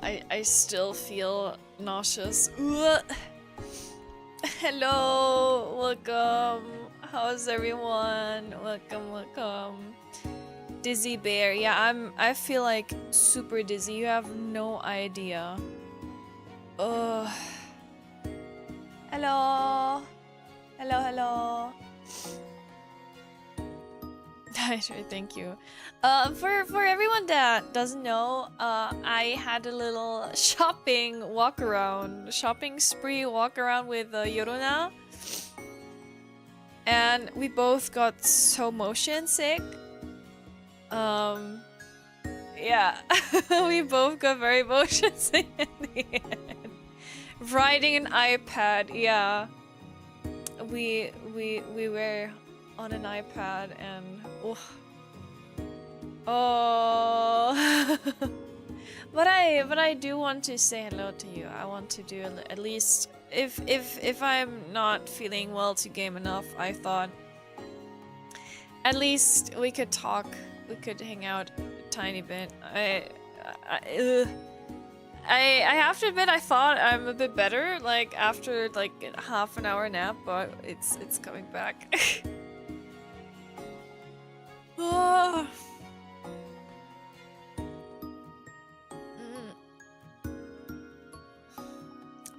I still feel nauseous. Ugh. Hello, welcome. How's everyone? Welcome, welcome. Dizzy Bear. Yeah, I feel like super dizzy. You have no idea. Ugh. Hello. Hello, hello. Sure, thank you. For everyone that doesn't know, I had a little shopping spree walk around with Yorona, and we both got so motion sick. Yeah, we both got very motion sick in the end. Riding an iPad, yeah. We were on an iPad and oh. but I do want to say hello to you. I want to do at least if I'm not feeling well to game enough, I thought at least we could talk. We could hang out a tiny bit. I have to admit I thought I'm a bit better like after like a half an hour nap, but it's coming back. Oh.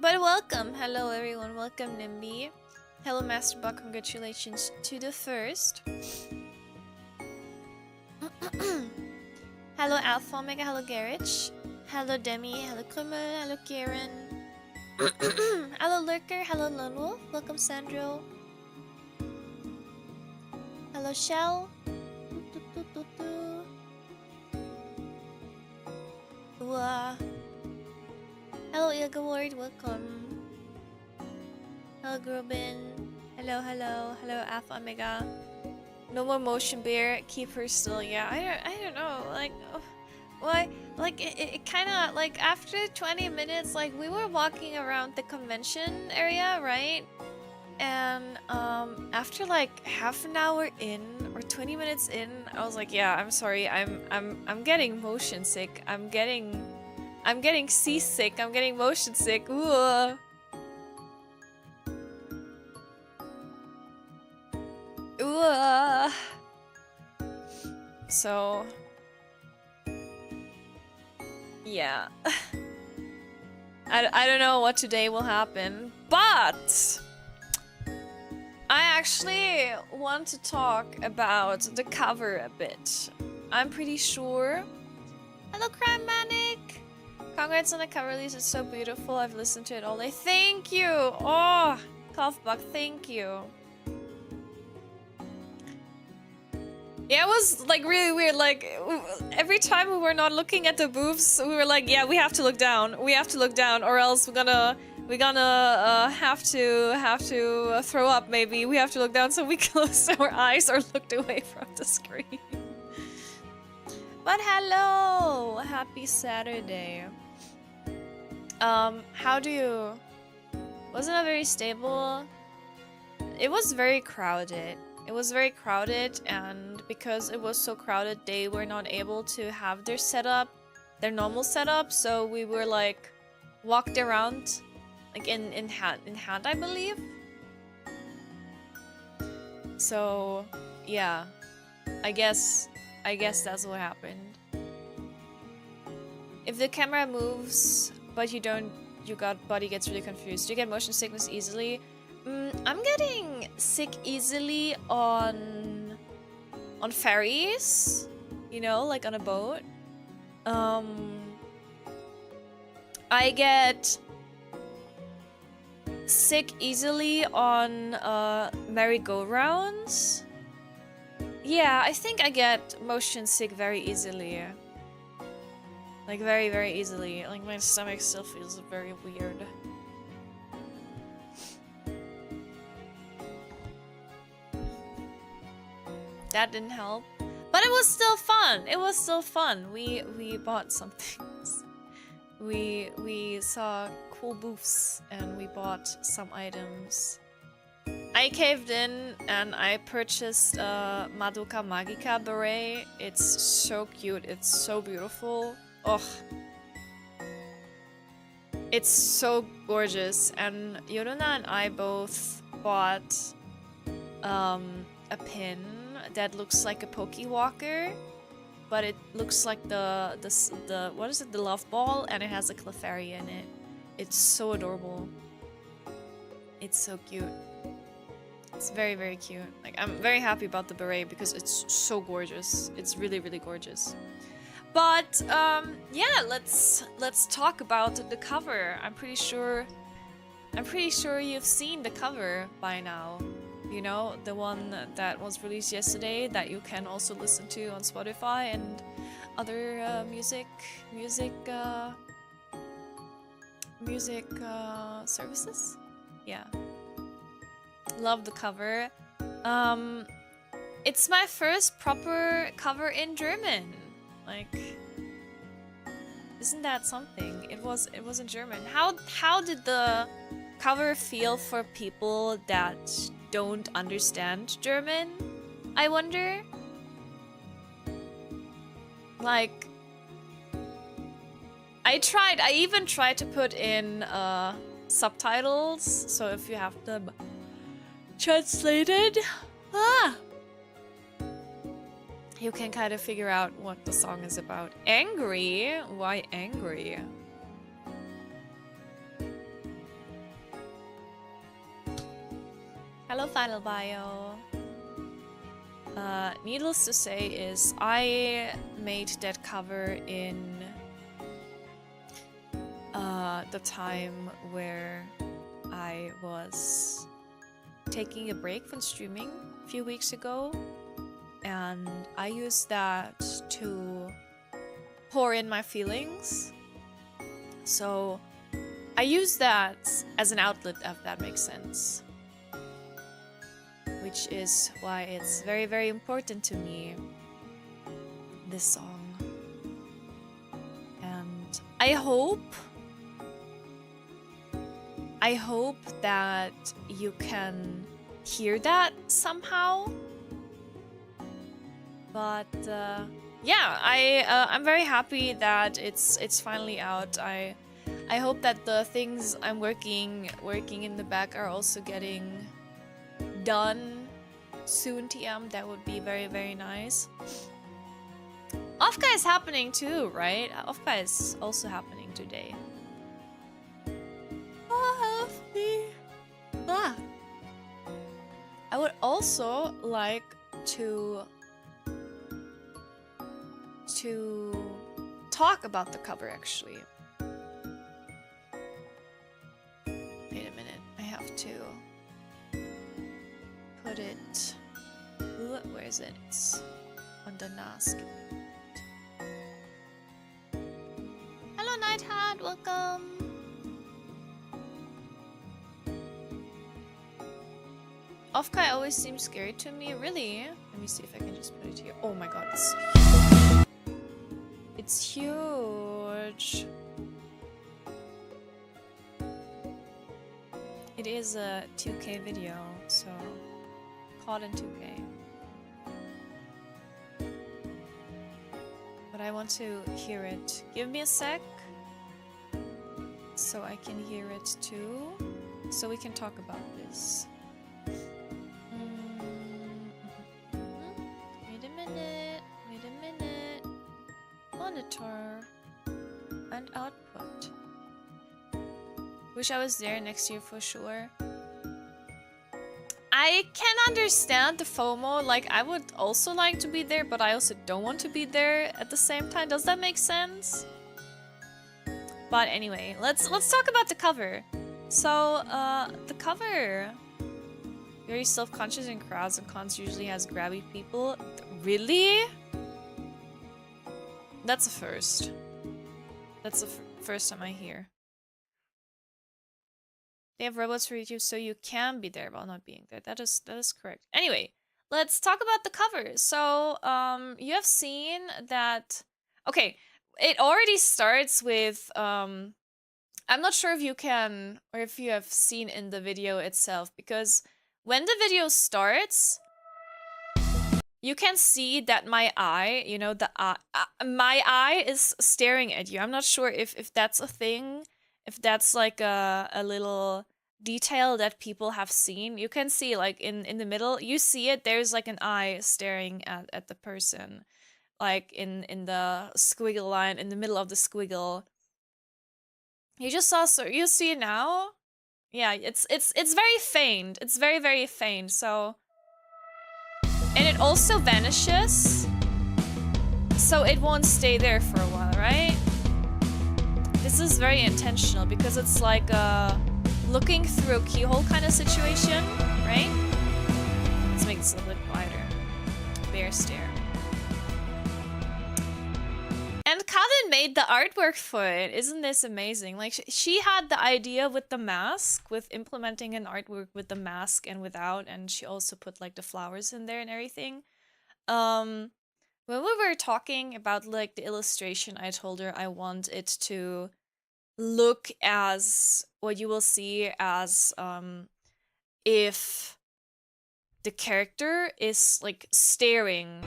But welcome, hello everyone, welcome Nimby. Hello Masterbot, congratulations to the first. Hello Alpha Omega, hello Garage. Hello Demi, hello Krumel, hello Kieran. Hello Lurker, hello Lone Wolf, welcome Sandro. Hello Shell. Hello Ilga Ward, welcome. Hello Grubin. Hello, hello, hello Alpha Omega. No more motion bear, keep her still. Yeah, I don't know, like why, like it kind of like after 20 minutes, like we were walking around the convention area, right? And after like half an hour in or 20 minutes in, I was like, yeah, I'm sorry, I'm getting motion sick. I'm getting seasick. I'm getting motion sick. Ooh. Ooh. So yeah. I don't know what today will happen, but I actually want to talk about the cover a bit. I'm pretty sure. Hello, Crime Manic! Congrats on the cover release, it's so beautiful. I've listened to it all day. Thank you! Oh, Coughbuck, thank you. Yeah, it was like really weird. Like every time we were not looking at the booths, we were like, yeah, we have to look down. We have to look down, or else we're gonna have to throw up. Maybe we have to look down, so we closed our eyes or looked away from the screen. But hello, happy Saturday. How do you? Wasn't it very stable? It was very crowded. It was very crowded, and because it was so crowded, they were not able to have their setup, their normal setup. So we were like walked around, like in hand, I believe. So yeah, I guess that's what happened. If the camera moves, but you don't, body gets really confused. Do you get motion sickness easily? I'm getting sick easily on ferries, you know, like on a boat. I get sick easily on merry-go-rounds. Yeah, I think I get motion sick very easily. Like very, very easily. Like my stomach still feels very weird. That didn't help, but it was still fun. It was still fun. We bought some things. We saw cool booths and we bought some items. I caved in and I purchased Madoka Magica beret. It's so cute. It's so beautiful. Oh, It's so gorgeous, and Yoruna and I both bought a pin that looks like a Pokewalker, but it looks like the what is it, the love ball, and it has a Clefairy in it. It's so adorable. It's so cute. It's very, very cute. Like, I'm very happy about the beret because it's so gorgeous. It's really, really gorgeous. But yeah, let's talk about the cover. I'm pretty sure you've seen the cover by now. You know, the one that was released yesterday that you can also listen to on Spotify and other music services. Yeah, love the cover. It's my first proper cover in German. Like, isn't that something? It was in German. How did the cover feel for people that don't understand German? I wonder. Like, I even tried to put in subtitles, so if you have them translated, you can kind of figure out what the song is about. Angry? Why angry? Hello, Final Bio. Needless to say is I made that cover in the time where I was taking a break from streaming a few weeks ago, and I used that to pour in my feelings. So I use that as an outlet, if that makes sense. Which is why it's very, very important to me, this song. And I hope that you can hear that somehow. But yeah, I'm very happy that it's finally out. I hope that the things I'm working in the back are also getting done soon, TM. That would be very, very nice. Offka is happening too, right? Offka is also happening today. I would also like to talk about the cover, actually. Wait a minute, I have to put it... Where is it? It's on the NASC. Hello, Nighthawk, welcome! Offkai always seems scary to me, really? Let me see if I can just put it here. Oh my god, it's huge! It is a 2K video, so caught in 2K. But I want to hear it. Give me a sec, so I can hear it too, so we can talk about this. Wait a minute. Monitor and output. Wish I was there next year for sure. I can understand the FOMO. Like, I would also like to be there, but I also don't want to be there at the same time. Does that make sense? But anyway, let's talk about the cover. So, the cover, very self-conscious in crowds and cons, usually has grabby people. Really? That's a first. That's the first time I hear. They have robots for YouTube, so you can be there while not being there. That is correct. Anyway, let's talk about the cover. So, you have seen that... Okay, it already starts with... I'm not sure if you can, or if you have seen in the video itself, because when the video starts, you can see that my eye, you know, my eye is staring at you. I'm not sure if that's a thing if that's like a little detail that people have seen. You can see like in the middle, you see it, there's like an eye staring at the person, like in the squiggle line in the middle of the squiggle. You just saw, so you see it now. Yeah, it's very faint. It's very, very faint. So, and it also vanishes, so it won't stay there for a while, right? This is very intentional because it's like a looking through a keyhole kind of situation, right? Let's make this a little bit wider. Bear stare. And Kevin made the artwork for it. Isn't this amazing? Like, she had the idea with the mask, with implementing an artwork with the mask and without, and she also put like the flowers in there and everything. When we were talking about like the illustration, I told her I want it to look as what you will see as if the character is like staring,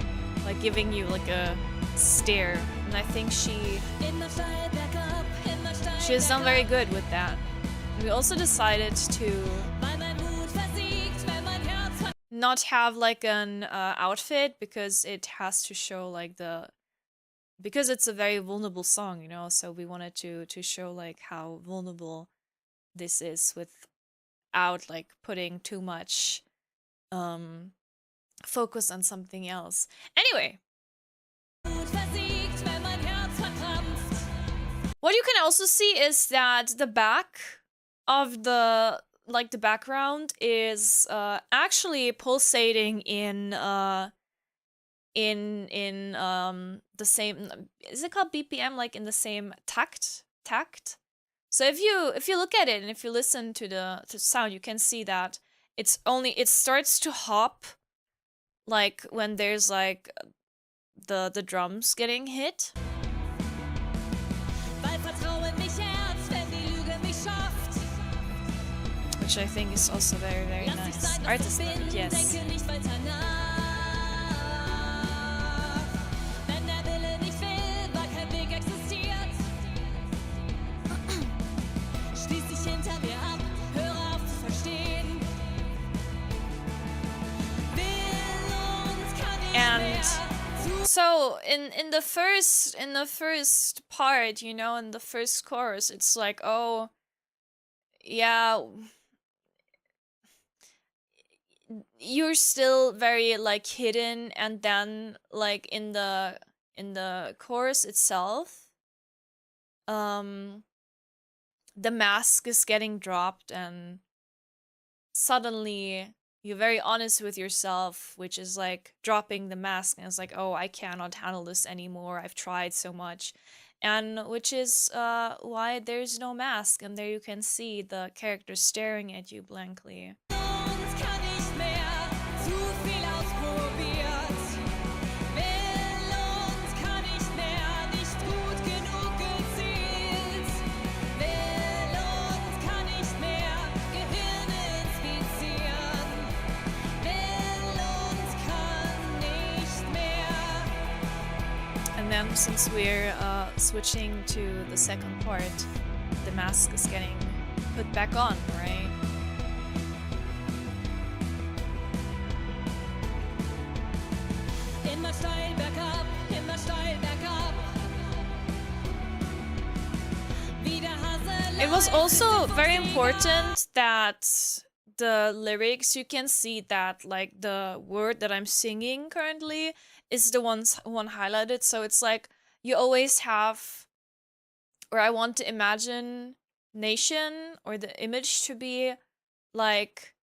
like giving you like a stare. And I think she has done very good with that. We also decided to not have like an outfit because it has to show like because it's a very vulnerable song, you know, so we wanted to show like how vulnerable this is without like putting too much focus on something else. Anyway, what you can also see is that the back of the background is actually pulsating in the same, is it called BPM, like in the same tact? So if you look at it and if you listen to the sound, you can see that it starts to hop like when there's like the drums getting hit. Which I think is also very, very nice. Artistic, yes. And so in the first part, you know, in the first chorus, it's like, oh yeah, you're still very like hidden, and then like in the chorus itself, the mask is getting dropped, and suddenly you're very honest with yourself, which is like dropping the mask, and it's like, oh, I cannot handle this anymore, I've tried so much. And which is why there's no mask, and there you can see the character staring at you blankly. And then since we're switching to the second part, the mask is getting put back on, right? It was also very important that the lyrics, you can see that like the word that I'm singing currently is the one highlighted, so it's like you always have, or I want to imagine nation or the image to be like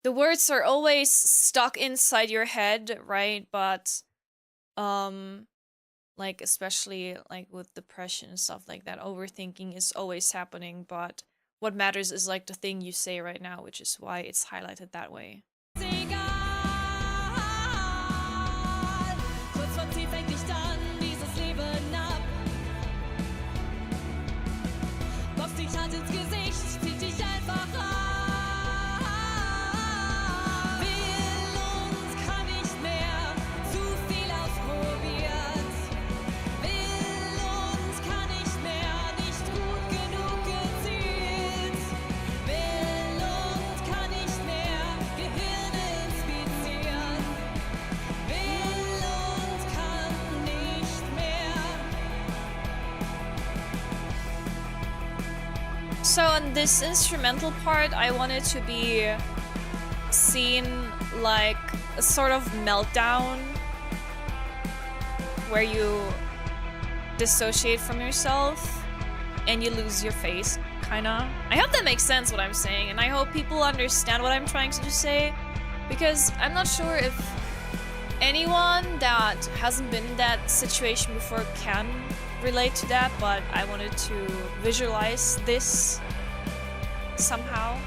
the words are always stuck inside your head, right? But like especially like with depression and stuff like that, overthinking is always happening, but what matters is like the thing you say right now, which is why it's highlighted that way. So on this instrumental part, I wanted to be seen like a sort of meltdown where you dissociate from yourself and you lose your face, kinda. I hope that makes sense what I'm saying, and I hope people understand what I'm trying to say, because I'm not sure if anyone that hasn't been in that situation before can relate to that, but I wanted to visualize this somehow.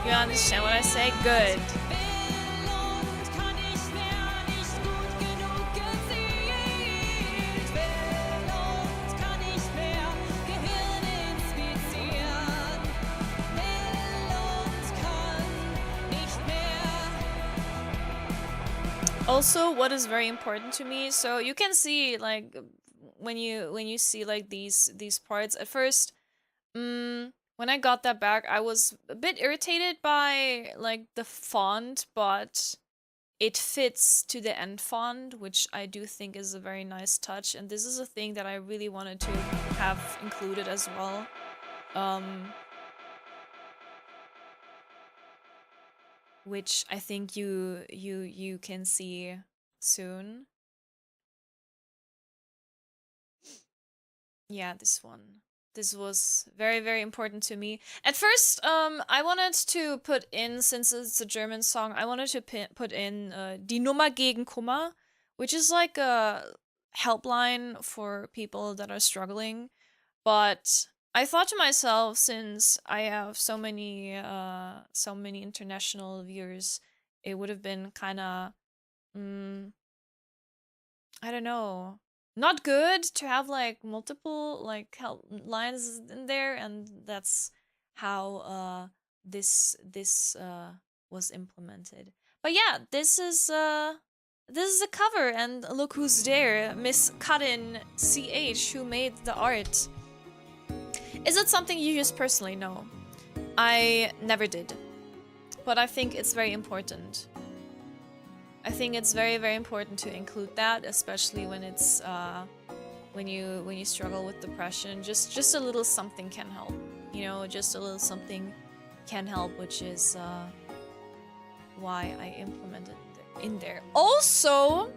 You understand what I say? Good. Also, what is very important to me, so you can see like when you see like these parts at first, when I got that back, I was a bit irritated by like the font, but it fits to the end font, which I do think is a very nice touch, and this is a thing that I really wanted to have included as well. Which I think you can see soon. Yeah, this one. This was very, very important to me. At first, I wanted to put in, since it's a German song, I wanted to put in Die Nummer gegen Kummer, which is like a helpline for people that are struggling. But I thought to myself, since I have so many international viewers, it would have been kind of, I don't know, not good to have like multiple like help lines in there, and that's how this was implemented. But yeah, this is a cover, and look who's there, Miss Karin CH, who made the art. Is it something you use personally? No, I never did, but I think it's very important. I think it's very, very important to include that, especially when it's when you struggle with depression. Just a little something can help, you know. Just a little something can help, which is why I implemented it in there. Also,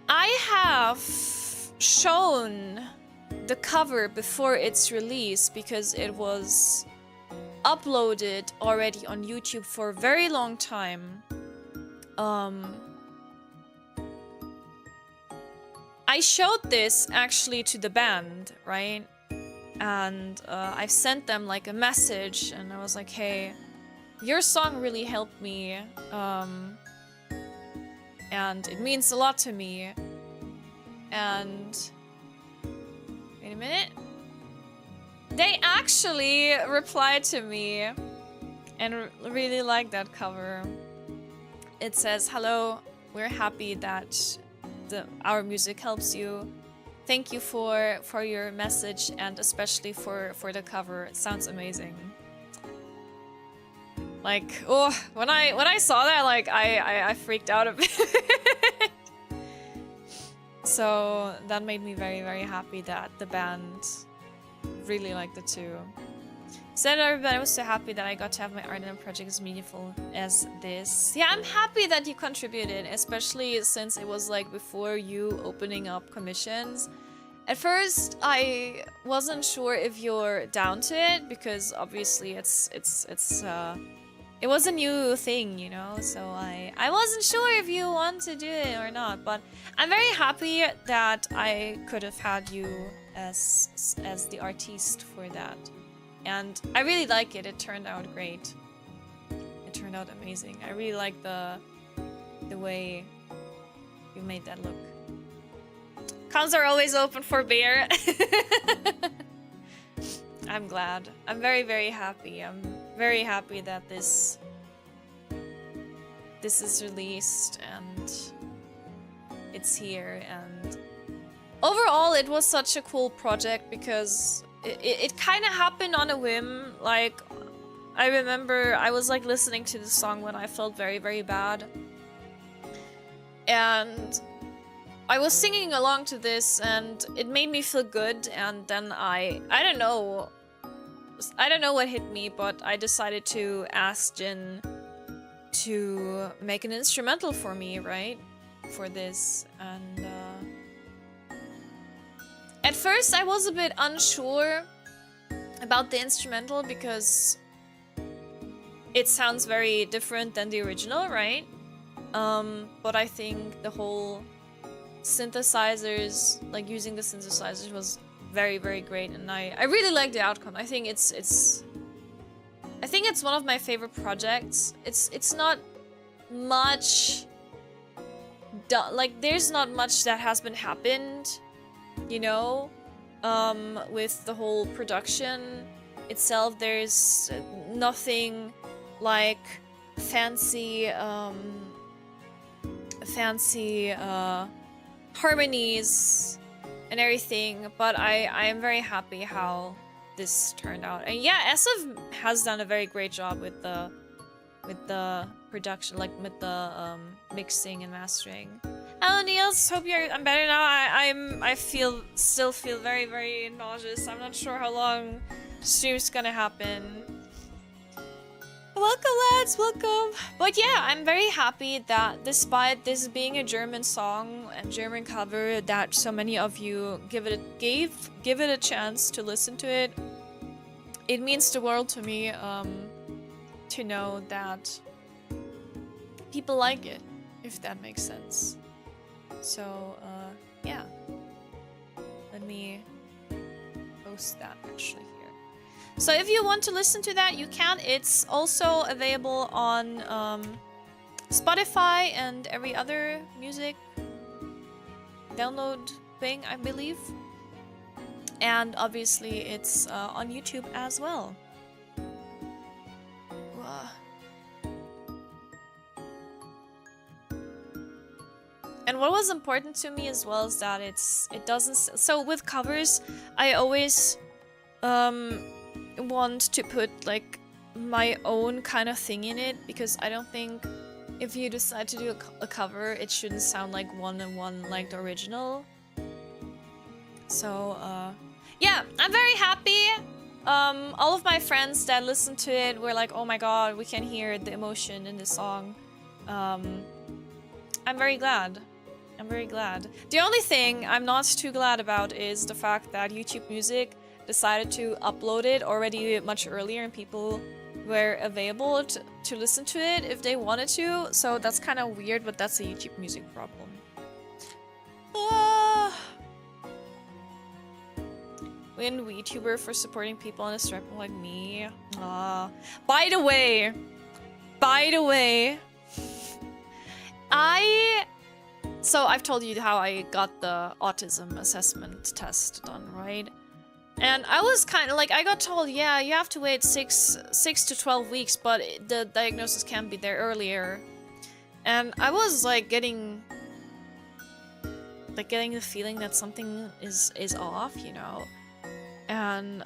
I have shown the cover before its release because it was uploaded already on YouTube for a very long time. I showed this actually to the band, right? And I sent them like a message, and I was like, hey, your song really helped me, and it means a lot to me. And wait a minute. They actually replied to me and really liked that cover. It says, hello, we're happy that our music helps you. Thank you for your message, and especially for the cover. It sounds amazing. Like, oh, when I saw that, like I freaked out a bit. So that made me very, very happy that the band really liked it too. Said everybody, I was so happy that I got to have my art in a project as meaningful as this. Yeah, I'm happy that you contributed, especially since it was like before you opening up commissions. At first, I wasn't sure if you're down to it, because obviously it was a new thing, you know, so I wasn't sure if you want to do it or not, but I'm very happy that I could have had you as the artiste for that. And I really like it. It turned out great. It turned out amazing. I really like the way you made that look. Comms are always open for beer. I'm glad. I'm very, very happy. I'm very happy that this is released and it's here. And overall, it was such a cool project because it kind of happened on a whim. Like, I remember I was like listening to the song when I felt very, very bad. And I was singing along to this and it made me feel good. And then I don't know what hit me, but I decided to ask Jin to make an instrumental for me, right? For this. And at first I was a bit unsure about the instrumental because it sounds very different than the original, right? But I think the whole synthesizers, like using the synthesizers, was very, very great, and I really like the outcome. I think it's one of my favorite projects. It's not much like there's not much that has been happened, you know, with the whole production itself. There's nothing like fancy harmonies and everything, but I am very happy how this turned out. And yeah, SF has done a very great job with the production, like with the mixing and mastering. Hello Niels, hope I'm better now. I still feel very, very nauseous. I'm not sure how long the stream's gonna happen. Welcome lads, welcome. But yeah, I'm very happy that despite this being a German song and German cover, that so many of you give it a chance to listen to it. It means the world to me to know that people like it, if that makes sense. So yeah, let me post that actually. So if you want to listen to that, you can. It's also available on Spotify and every other music download thing, I believe. And obviously it's on YouTube as well. And what was important to me as well is that it doesn't... So with covers, I always... want to put like my own kind of thing in it, because I don't think if you decide to do a cover, it shouldn't sound like one-on-one like the original. So yeah, I'm very happy. All of my friends that listened to it were like, oh my god, we can hear the emotion in the song. I'm very glad. I'm very glad. The only thing I'm not too glad about is the fact that YouTube Music decided to upload it already much earlier and people were available to listen to it if they wanted to. So that's kind of weird, but that's a YouTube Music problem. Win VTuber for supporting people on a struggle like me. By the way, so I've told you how I got the autism assessment test done, right? And I was kind of like, I got told, yeah, you have to wait 6 to 12 weeks, but the diagnosis can be there earlier. And I was like getting the feeling that something is off, you know. And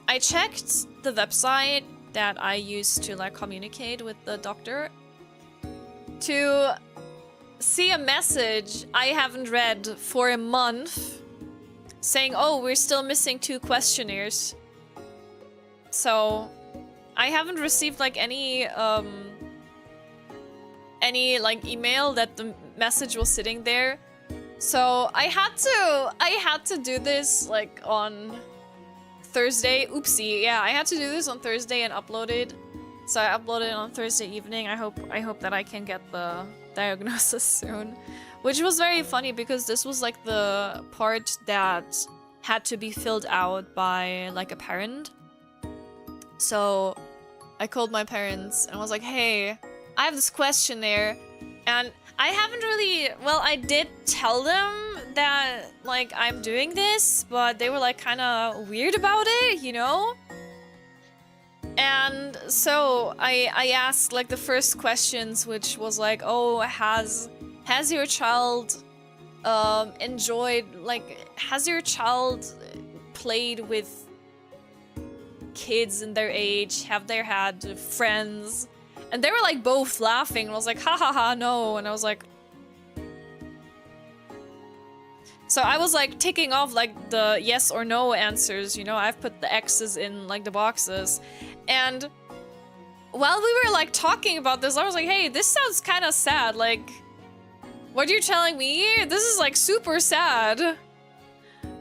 I checked the website that I used to like communicate with the doctor to see a message I haven't read for a month, saying, oh, we're still missing 2 questionnaires. So I haven't received like any like email that the message was sitting there. So I had to do this like on Thursday. Oopsie, yeah, I had to do this on Thursday and upload it. So I uploaded it on Thursday evening. I hope that I can get the diagnosis soon. Which was very funny because this was like the part that had to be filled out by like a parent. So I called my parents and was like, hey, I have this questionnaire. And I haven't really, well, I did tell them that like I'm doing this, but they were like kind of weird about it, you know? And so I asked like the first questions, which was like, oh, has your child enjoyed, like, has your child played with kids in their age? Have they had friends? And they were like both laughing, and I was like, ha ha ha, no. And I was like, so I was like ticking off like the yes or no answers, you know, I've put the X's in like the boxes. And while we were like talking about this, I was like, hey, this sounds kind of sad. Like, what you're telling me? This is like super sad.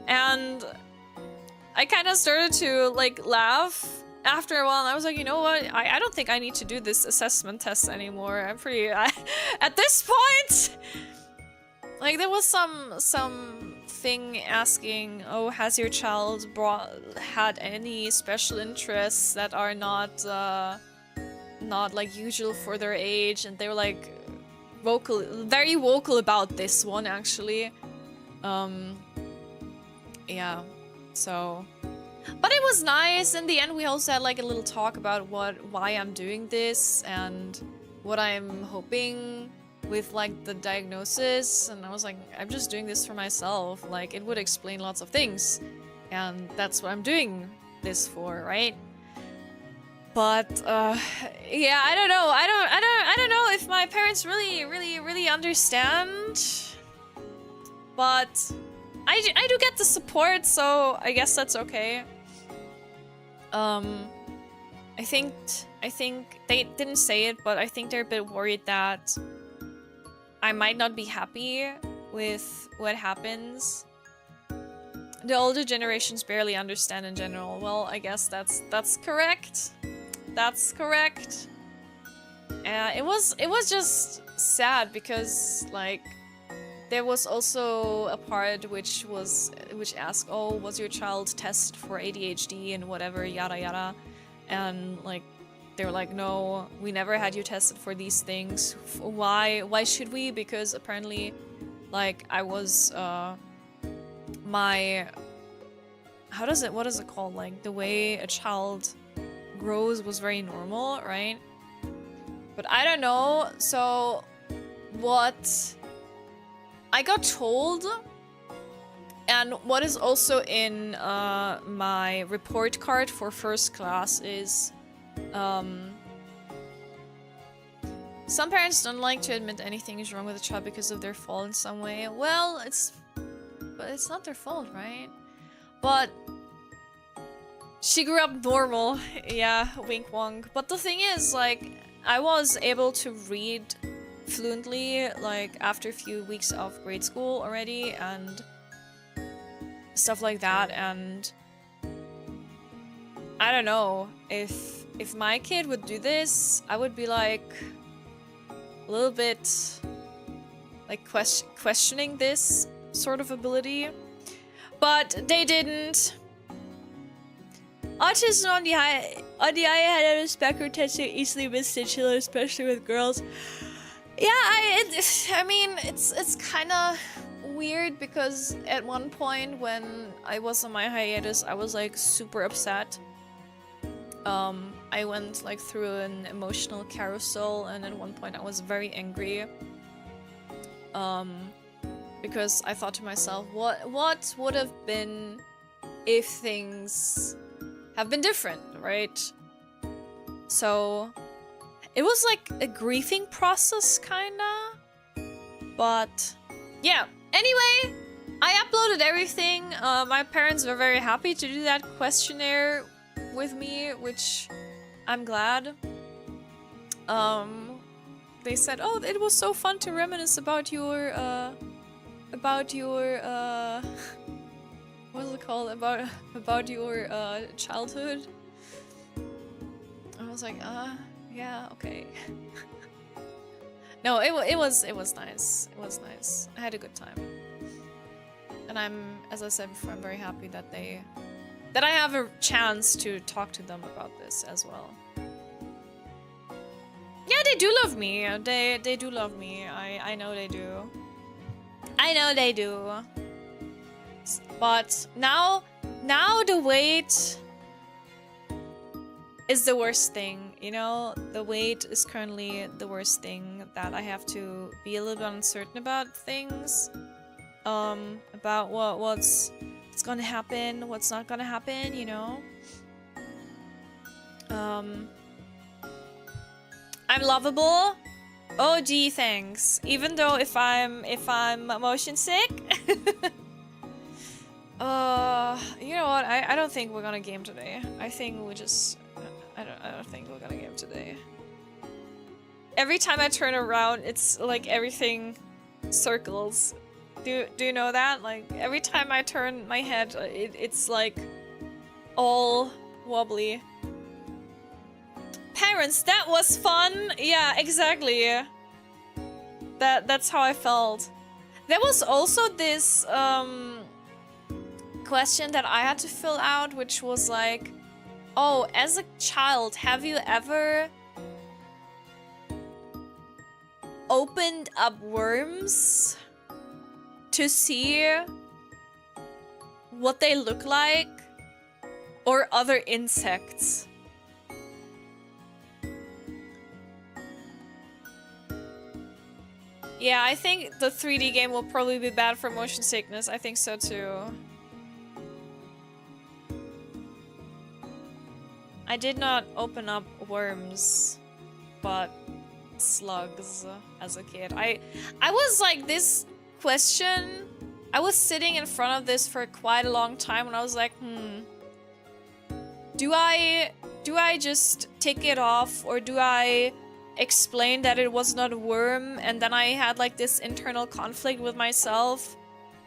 And I kind of started to like laugh after a while, and I was like, you know what? I don't think I need to do this assessment test anymore. I'm pretty, at this point, like there was some thing asking, oh, has your child had any special interests that are not like usual for their age? And they were like very vocal about this one, actually. Yeah, so, but it was nice. In the end, we also had like a little talk about why I'm doing this and what I'm hoping with like the diagnosis. And I was like, I'm just doing this for myself. Like, it would explain lots of things, and that's what I'm doing this for, right? But yeah, I don't know. I don't know if my parents really understand. But I do get the support, so I guess that's okay. I think they didn't say it, but I think they're a bit worried that I might not be happy with what happens. The older generations barely understand in general. Well, I guess that's correct. That's correct. It was just sad because like there was also a part which asked, oh, was your child tested for ADHD and whatever, yada yada, and like they were like, no, we never had you tested for these things. Why should we? Because apparently, like, I was what is it called? Like, the way a child grows was very normal, right? But I don't know. So what I got told, and what is also in my report card for first class is some parents don't like to admit anything is wrong with a child because of their fault in some way. Well, but it's not their fault, right? But she grew up normal. Yeah, wink wonk. But the thing is, like, I was able to read fluently, like, after a few weeks of grade school already, and stuff like that, and I don't know, if my kid would do this, I would be like a little bit like questioning this sort of ability, but they didn't. Autism on the eye had a spectrum tends to easily misdigital, especially with girls. Yeah, I mean, it's kind of weird because at one point when I was on my hiatus, I was like super upset. I went like through an emotional carousel, and at one point I was very angry. Because I thought to myself, what would have been if things have been different, right? So it was like a grieving process, kinda. But yeah, anyway, I uploaded everything. My parents were very happy to do that questionnaire with me, which I'm glad. They said, oh, it was so fun to reminisce about your what is it called? About your childhood. I was like, yeah, okay. No, it was nice. It was nice. I had a good time. And as I said before, I'm very happy that I have a chance to talk to them about this as well. Yeah, they do love me. They do love me. I know they do. I know they do. But now the wait is the worst thing, you know? The wait is currently the worst thing, that I have to be a little bit uncertain about things. About what's gonna happen, what's not gonna happen, you know? I'm lovable. Oh gee, thanks. Even though if I'm motion sick. You know what? I don't think we're gonna game today. I think we just I don't think we're gonna game today. Every time I turn around, it's like everything circles. Do you know that? Like every time I turn my head, it's like all wobbly. Parents, that was fun. Yeah, exactly. That's how I felt. There was also this question that I had to fill out, which was like, oh, as a child, have you ever opened up worms to see what they look like, or other insects? Yeah, I think the 3D game will probably be bad for motion sickness. I think so too. I did not open up worms, but slugs as a kid. I was like, this question, I was sitting in front of this for quite a long time, and I was like, do I just tick it off, or do I explain that it was not a worm? And then I had like this internal conflict with myself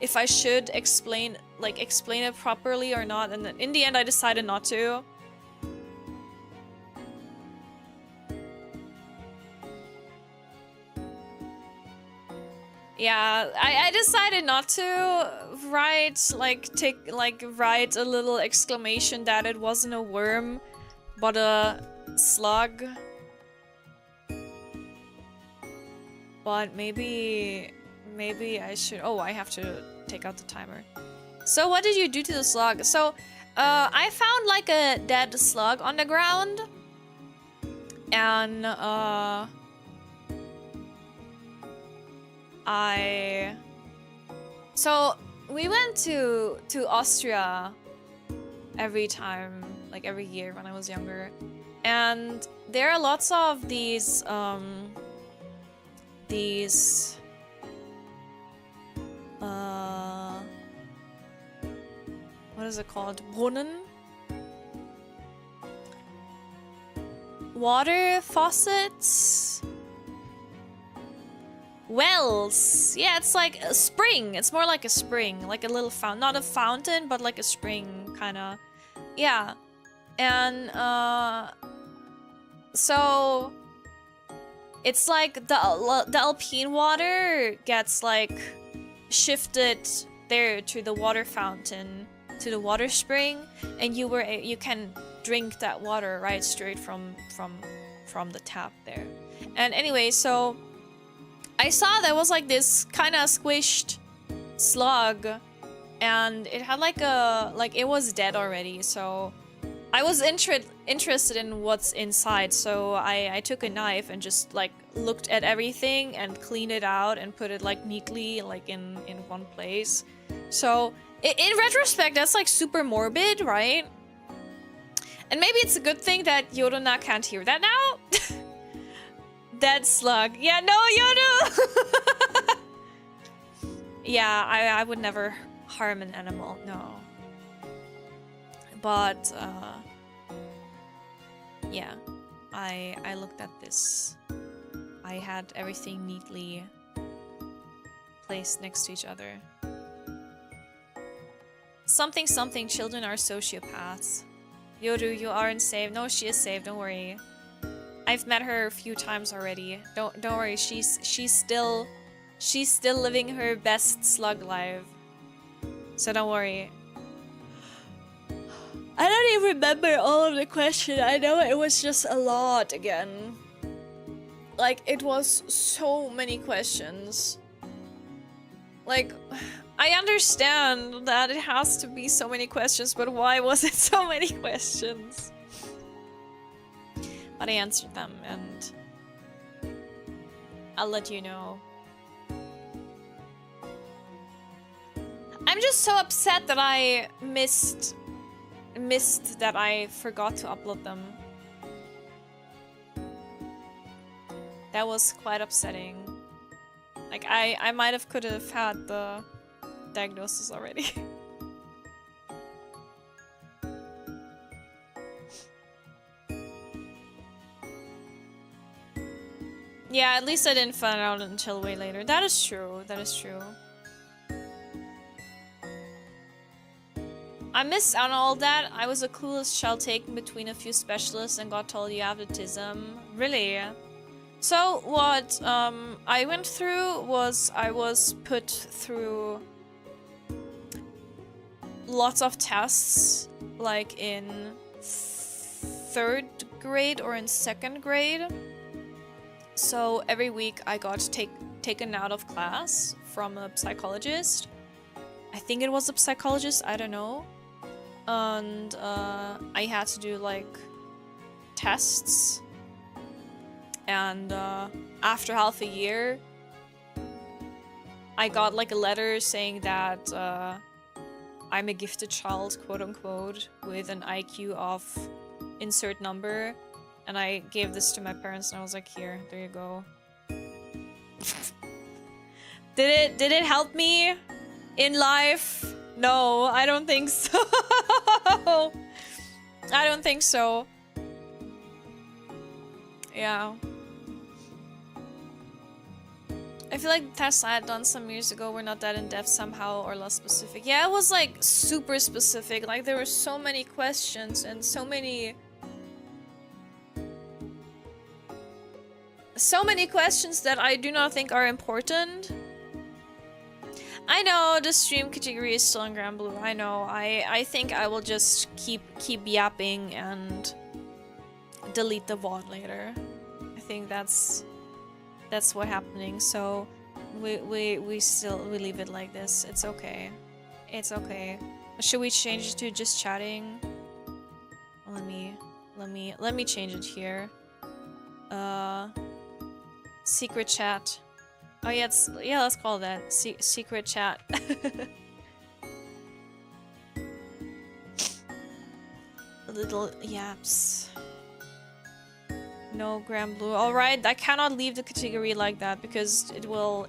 if I should explain it properly or not, and then in the end I decided not to. Yeah, I decided not to write write a little exclamation that it wasn't a worm but a slug. But maybe I should. Oh, I have to take out the timer. So what did you do to the slug? So I found like a dead slug on the ground, and so we went to Austria every year when I was younger, and there are lots of these what is it called? Brunnen? Water faucets? Wells. Yeah, it's like a spring. It's more like a spring, like a little fountain. Not a fountain, but like a spring, kind of. Yeah. And so it's like the Alpine water gets like shifted there to the water fountain, to the water spring, and you can drink that water right straight from the tap there. And anyway, so I saw there was like this kind of squished slug, and it had like it was dead already, so I was interested in what's inside, so I took a knife and just like looked at everything and cleaned it out and put it like neatly like in one place. So in retrospect, that's like super morbid, right? And maybe it's a good thing that Yorona can't hear that now. Dead slug. Yeah, no, Yoru! Yeah, I would never harm an animal, no. But, yeah, I looked at this. I had everything neatly placed next to each other. Something, children are sociopaths. Yoru, you aren't safe. No, she is safe, don't worry. I've met her a few times already. Don't worry, she's still living her best slug life. So don't worry. I don't even remember all of the question. I know it was just a lot again. Like, it was so many questions. Like, I understand that it has to be so many questions, but why was it so many questions? But I answered them, and I'll let you know. I'm just so upset that I missed that I forgot to upload them. That was quite upsetting. Like, I could have had the diagnosis already. Yeah, at least I didn't find out until way later. That is true. That is true. I missed out on all that. I was a clueless child taken between a few specialists and got told you have autism. Really? So what I went through was I was put through lots of tests, like in 3rd grade or in 2nd grade. So every week I got taken out of class from a psychologist. I think it was a psychologist, I don't know. And I had to do like tests. And after half a year, I got like a letter saying that I'm a gifted child, quote unquote, with an IQ of insert number. And I gave this to my parents and I was like, here, there you go. Did it help me in life? No, I don't think so. I don't think so. Yeah. I feel like the tests I had done some years ago were not that in-depth somehow or less specific. Yeah, it was like super specific. Like there were so many questions and so many questions that I do not think are important. I know the stream category is still in Granblue. I know. I think I will just keep yapping and delete the VOD later. I think that's what's happening. So we leave it like this. It's okay. It's okay. Should we change it to just chatting? Let me change it here. Secret chat. Oh yeah, let's call that secret chat. Little yaps. No Granblue. All right, I cannot leave the category like that because it will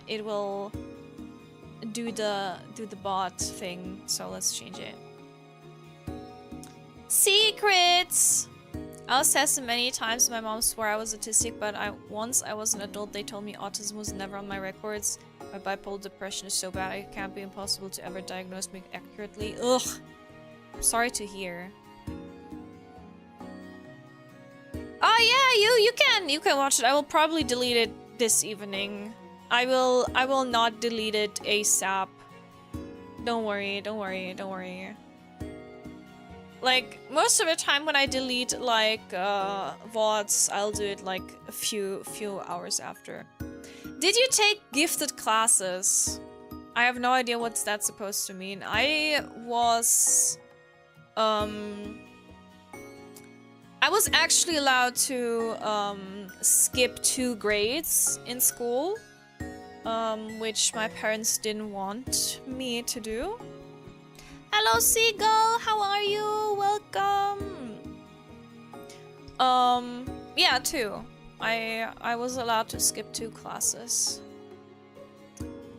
do the bot thing. So let's change it. Secrets. I was tested many times. My mom swore I was autistic, but once I was an adult, they told me autism was never on my records. My bipolar depression is so bad, it can't be impossible to ever diagnose me accurately. Ugh. Sorry to hear. Oh yeah, you can watch it. I will probably delete it this evening. I will not delete it ASAP. Don't worry. Like, most of the time when I delete, like, VODs, I'll do it, like, a few hours after. Did you take gifted classes? I have no idea what that's supposed to mean. I was actually allowed to, skip 2 grades in school, which my parents didn't want me to do. Hello, Seagull! How are you? Welcome! Yeah, 2. I was allowed to skip 2 classes.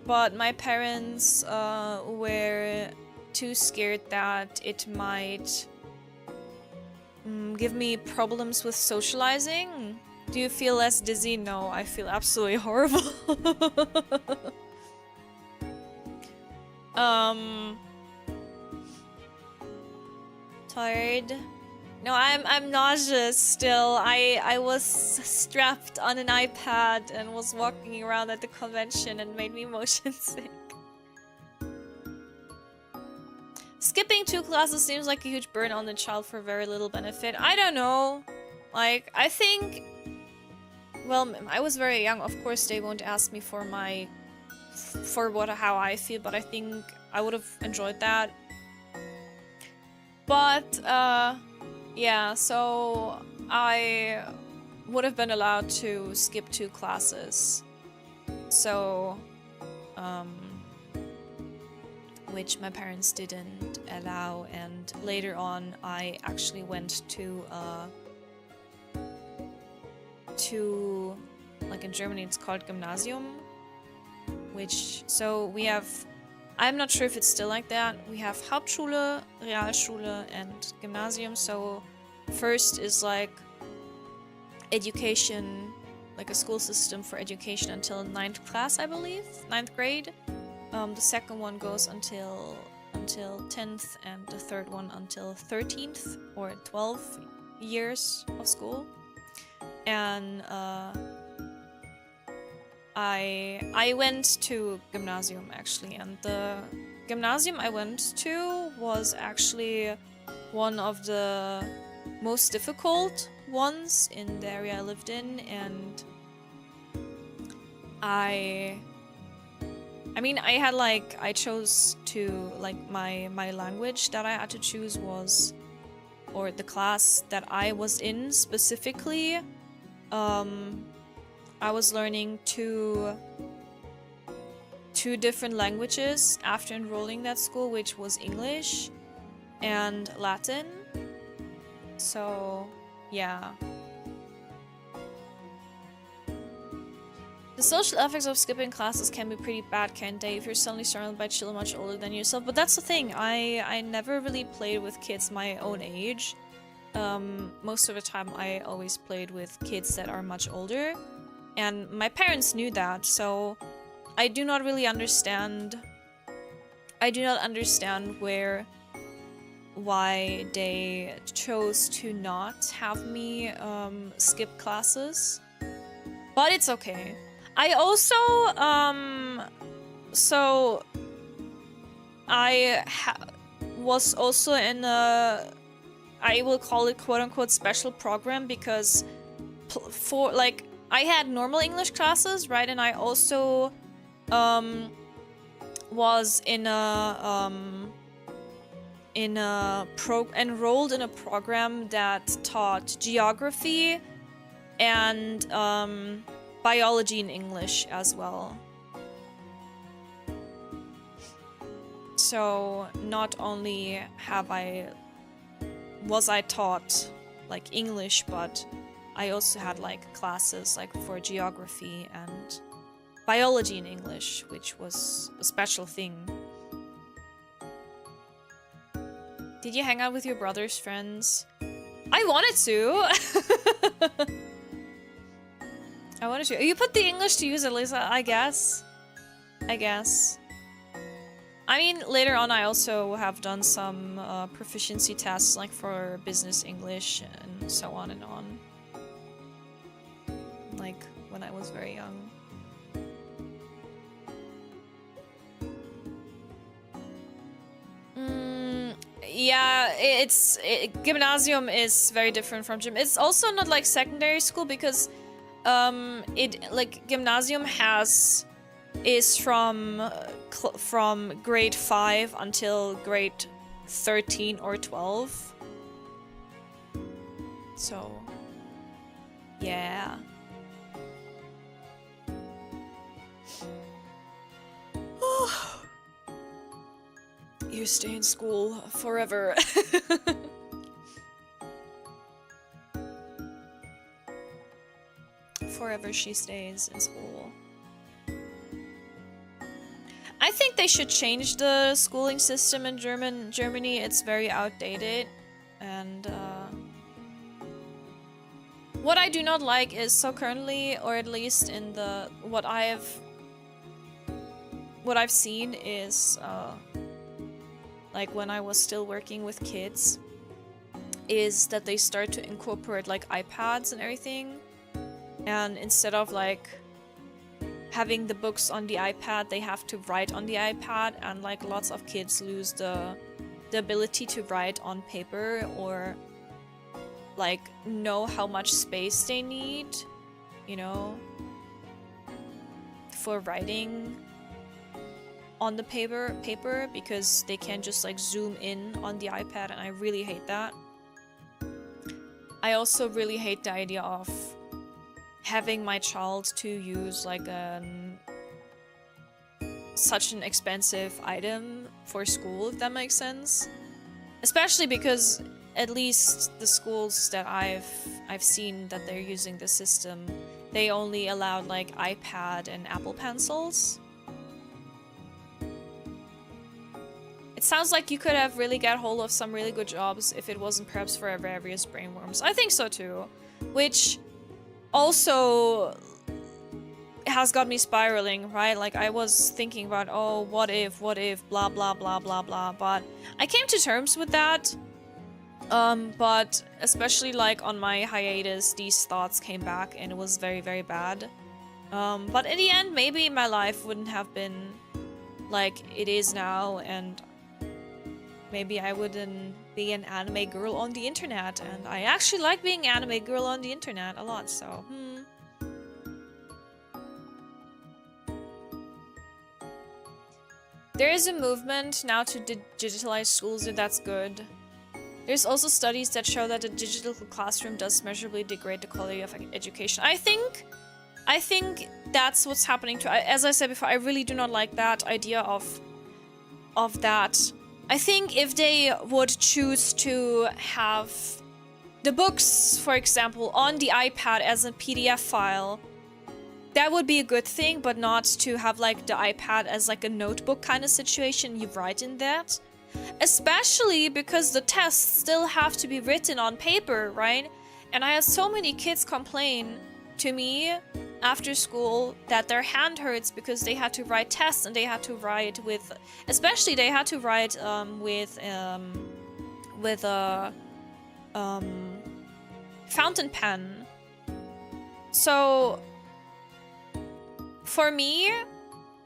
But my parents were too scared that it might give me problems with socializing. Do you feel less dizzy? No, I feel absolutely horrible. Tired? No, I'm nauseous still. I was strapped on an iPad and was walking around at the convention and made me motion sick. Skipping 2 classes seems like a huge burden on the child for very little benefit. I don't know. Like, I think... Well, I was very young. Of course, they won't ask me for how I feel, but I think I would have enjoyed that. But, yeah, so I would have been allowed to skip 2 classes. So, which my parents didn't allow, and later on I actually went to like in Germany it's called Gymnasium, which, so we have, I'm not sure if it's still like that, we have Hauptschule, Realschule and Gymnasium. So first is like education, like a school system for education until 9th class, I believe, 9th grade. The second one goes until 10th, and the third one until 13th or 12 years of school. And I went to Gymnasium actually, and the Gymnasium I went to was actually one of the most difficult ones in the area I lived in, and I mean, I had like, I chose to, like, my language that I had to choose was, or the class that I was in specifically, I was learning two different languages after enrolling that school, which was English and Latin. So, yeah. The social effects of skipping classes can be pretty bad, can't they? If you're suddenly surrounded by children much older than yourself. But that's the thing, I never really played with kids my own age. Most of the time I always played with kids that are much older. And my parents knew that, so I do not really understand. I do not understand why they chose to not have me skip classes. But it's okay. I also so I was also in a, I will call it quote-unquote special program, because for like, I had normal English classes, right? And I also was enrolled in a program that taught geography and biology in English as well. So not only was I taught like English, but I also had like classes like for geography and biology in English, which was a special thing. Did you hang out with your brother's friends? I wanted to. I wanted to. You put the English to use, Elisa, I guess. I mean, later on I also have done some proficiency tests, like for business English and so on and on. Like, when I was very young. Yeah, Gymnasium is very different from gym. It's also not like secondary school, because Gymnasium is from grade 5 until grade 13 or 12. So, yeah. You stay in school forever. Forever she stays in school. I think they should change the schooling system in Germany. It's very outdated. And what I do not like is, so currently, or at least in what I've seen is like when I was still working with kids, is that they start to incorporate like iPads and everything. And instead of like having the books on the iPad, they have to write on the iPad, and like lots of kids lose the ability to write on paper, or like know how much space they need, you know, for writing on the paper, because they can just like zoom in on the iPad, and I really hate that. I also really hate the idea of having my child to use like such an expensive item for school, if that makes sense. Especially because at least the schools that I've seen that they're using the system, they only allowed like iPad and Apple Pencils. It sounds like you could have really got hold of some really good jobs if it wasn't perhaps for various brainworms. I think so too. Which also has got me spiraling, right? Like I was thinking about, oh, what if, blah, blah, blah, blah, blah. But I came to terms with that. But especially like on my hiatus, these thoughts came back and it was very, very bad. But in the end, maybe my life wouldn't have been like it is now, and maybe I wouldn't be an anime girl on the internet, and I actually like being an anime girl on the internet a lot, so There is a movement now to digitalize schools, and that's good. There's also studies that show that a digital classroom does measurably degrade the quality of education. I think that's what's happening to. As I said before, I really do not like that idea of that. I think if they would choose to have the books, for example, on the iPad as a PDF file, that would be a good thing, but not to have like the iPad as like a notebook kind of situation. You write in that. Especially because the tests still have to be written on paper, right? And I had so many kids complain to me after school that their hand hurts because they had to write tests, and they had to write with, especially they had to write with a fountain pen. So for me,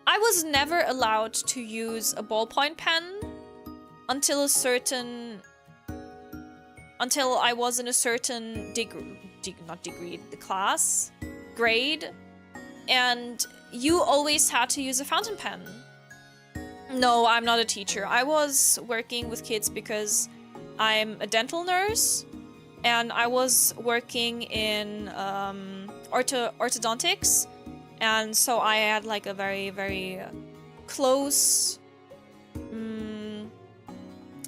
I was never allowed to use a ballpoint pen until I was in a certain grade, and you always had to use a fountain pen. No, I'm not a teacher. I was working with kids because I'm a dental nurse, and I was working in orthodontics, and so I had like a very, very close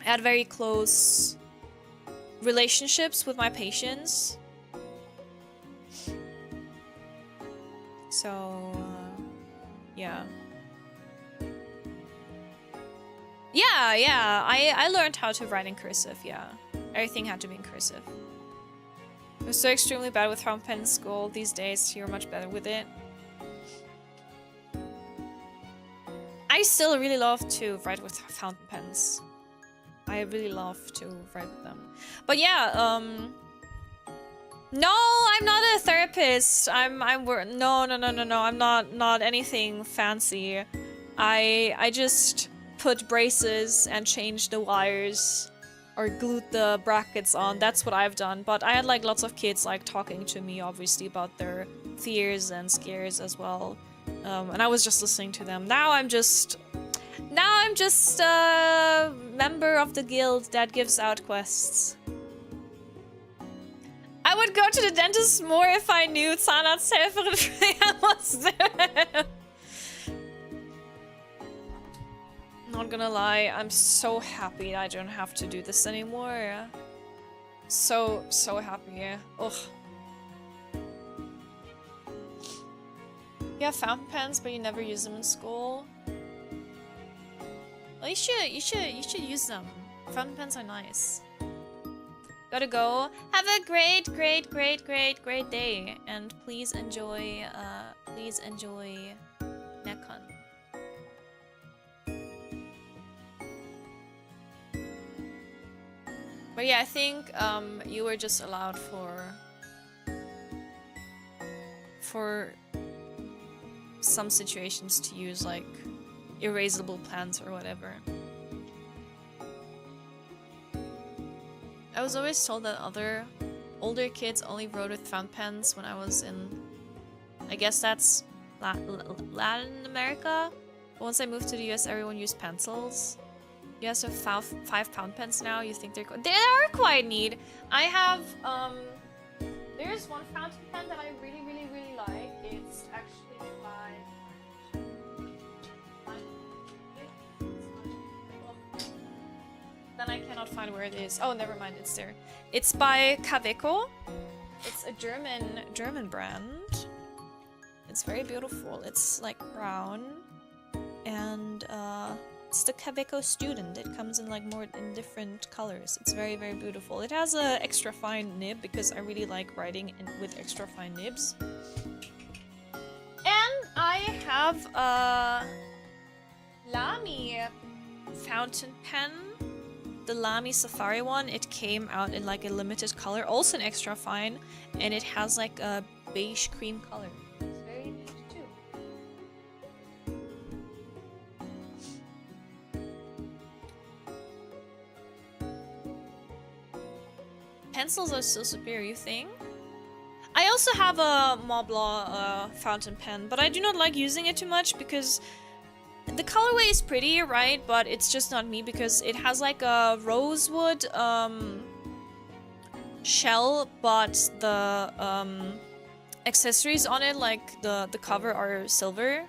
had very close relationships with my patients. So, yeah. Yeah, I learned how to write in cursive, yeah. Everything had to be in cursive. I was so extremely bad with fountain pen in school. These days, you're much better with it. I still really love to write with fountain pens. I really love to write with them. But yeah, no, I'm not a therapist. No, I'm not anything fancy. I just put braces and changed the wires or glued the brackets on. That's what I've done. But I had like lots of kids like talking to me obviously about their fears and scares as well. And I was just listening to them. Now I'm just a member of the guild that gives out quests. I would go to the dentist more if I knew Zahnarzthelferin Freya was there. Not gonna lie, I'm so happy I don't have to do this anymore. So happy. Ugh. You have fountain pens, but you never use them in school. Well, you should use them. Fountain pens are nice. Gotta go. Have a great day, and please enjoy Nekon. But yeah, I think you were just allowed for some situations to use like erasable pens or whatever. I was always told that older kids only wrote with fountain pens when I was in, I guess that's Latin America. But once I moved to the US, everyone used pencils. You guys have 5 fountain pens now. You think they are quite neat. I have they're There's one fountain pen that I really, really, really like. It's actually by... Then I cannot find where it is. Oh, never mind, it's there. It's by Kaweco. It's a German brand. It's very beautiful. It's like brown, and it's the Kaweco Student. It comes in like more in different colors. It's very, very beautiful. It has a extra fine nib because I really like writing with extra fine nibs. And I have a Lamy fountain pen. The Lamy Safari one. It came out in like a limited color, also an extra fine, and it has like a beige cream color. It's very neat too. Pencils are still superior, you think? I also have a Mobla fountain pen, but I do not like using it too much because the colorway is pretty, right? But it's just not me because it has like a rosewood shell, but the accessories on it, like the cover, are silver.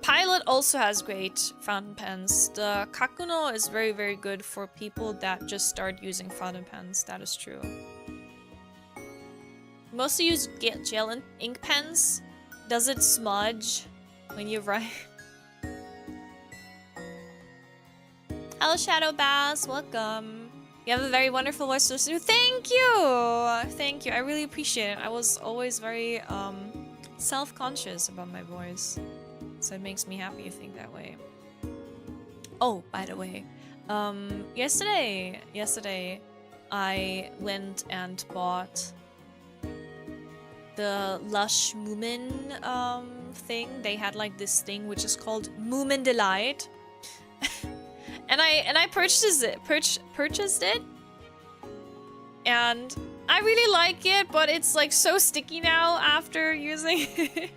Pilot also has great fountain pens. The Kakuno is very, very good for people that just start using fountain pens. That is true. Mostly use gel and ink pens. Does it smudge when you write? Hello, Shadow Bass. Welcome. You have a very wonderful voice to listen to. Thank you! Thank you. I really appreciate it. I was always very self-conscious about my voice. So it makes me happy to think that way. Oh, by the way. Yesterday I went and bought the Lush Moomin thing. They had like this thing which is called Moomin Delight. and I purchased it. And I really like it, but it's like so sticky now after using it.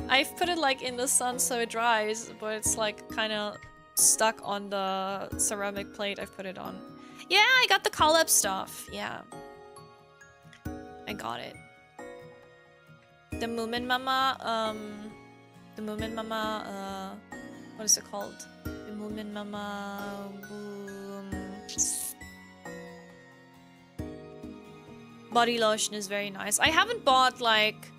I've put it like in the sun so it dries, but it's like kind of stuck on the ceramic plate I've put it on. Yeah, I got the collab stuff. Yeah. I got it. The Moomin Mama, what is it called? The Moomin Mama, body lotion is very nice. I haven't bought like,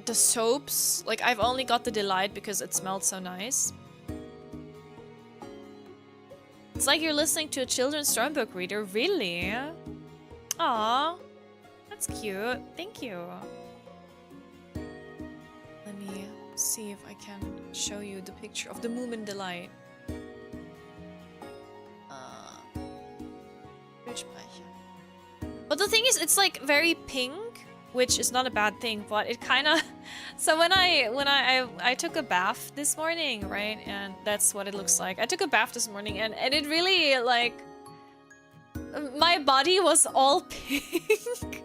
the soaps. Like, I've only got the Delight because it smelled so nice. It's like you're listening to a children's storybook reader. Really? Aww. That's cute. Thank you. Let me see if I can show you the picture of the Moomin Delight. But the thing is, it's like very pink, which is not a bad thing, but it kind of... So when I took a bath this morning, right? And that's what it looks like. I took a bath this morning and it really, like... My body was all pink.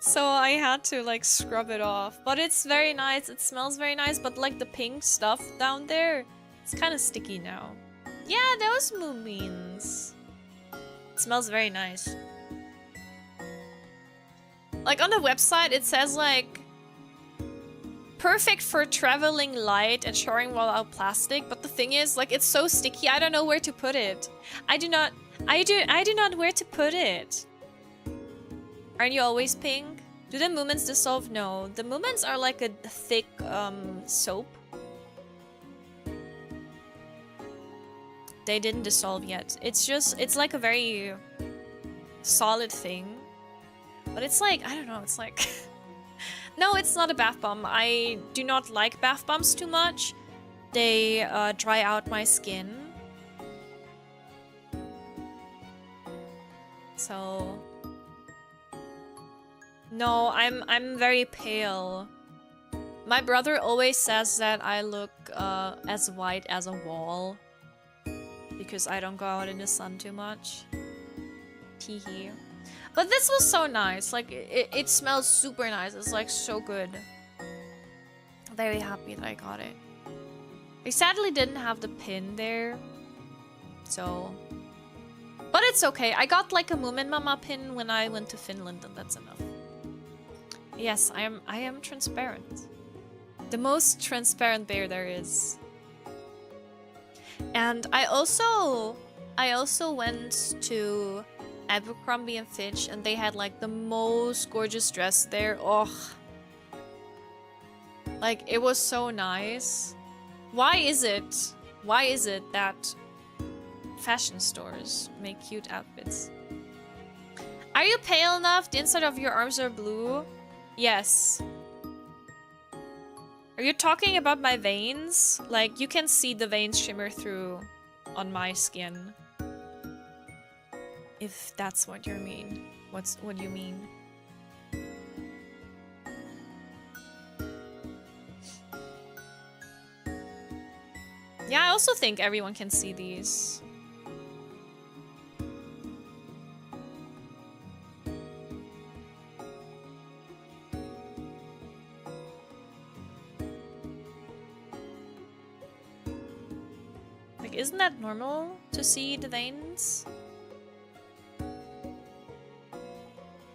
So I had to like scrub it off. But it's very nice. It smells very nice. But like the pink stuff down there, it's kind of sticky now. Yeah, those Moomins. It smells very nice. Like on the website, it says like perfect for traveling light and showering while out plastic. But the thing is, like, it's so sticky. I don't know where to put it. I do not where to put it. Aren't you always pink? Do the Moomins dissolve? No. The Moomins are like a thick soap. They didn't dissolve yet. It's like a very solid thing. But it's like, I don't know, it's like... No, it's not a bath bomb. I do not like bath bombs too much. They dry out my skin. So... No, I'm very pale. My brother always says that I look as white as a wall. Because I don't go out in the sun too much. Teehee. But this was so nice. Like, it smells super nice. It's like so good. Very happy that I got it. I sadly didn't have the pin there. So... But it's okay. I got like a Moomin Mama pin when I went to Finland, and that's enough. Yes, I am transparent. The most transparent bear there is. And I also went to Abercrombie and Fitch, and they had like the most gorgeous dress there. Oh, like it was so nice. Why is it that fashion stores make cute outfits? Are you pale enough? The inside of your arms are blue. Yes. Are you talking about my veins? Like, you can see the veins shimmer through on my skin. If that's what you mean. What you mean? Yeah, I also think everyone can see these. Isn't that normal to see the veins?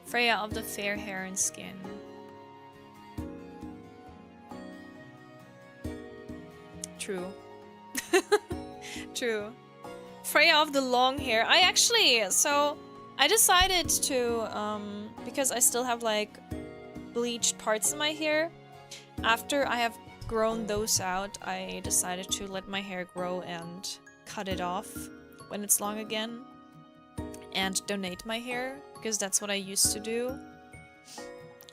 Freya of the fair hair and skin. True. True. Freya of the long hair. I decided to, because I still have like bleached parts in my hair. After I have grown those out, I decided to let my hair grow and cut it off when it's long again and donate my hair, because that's what I used to do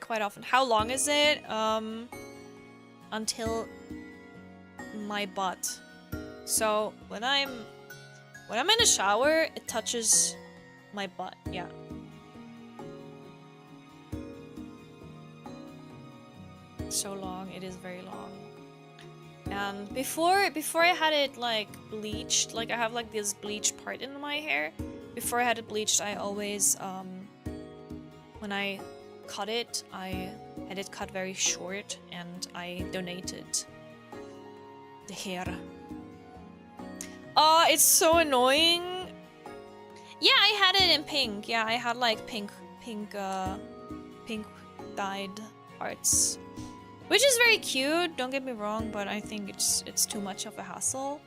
quite often. How long is it? Until my butt. So when I'm in the shower, it touches my butt. Yeah. So long. It is very long. And before I had it like bleached, like I have like this bleached part in my hair. Before I had it bleached, I always when I cut it, I had it cut very short and I donated the hair. Oh, it's so annoying. Yeah, I had it in pink. Yeah, I had like pink dyed parts. Which is very cute, don't get me wrong, but I think it's too much of a hassle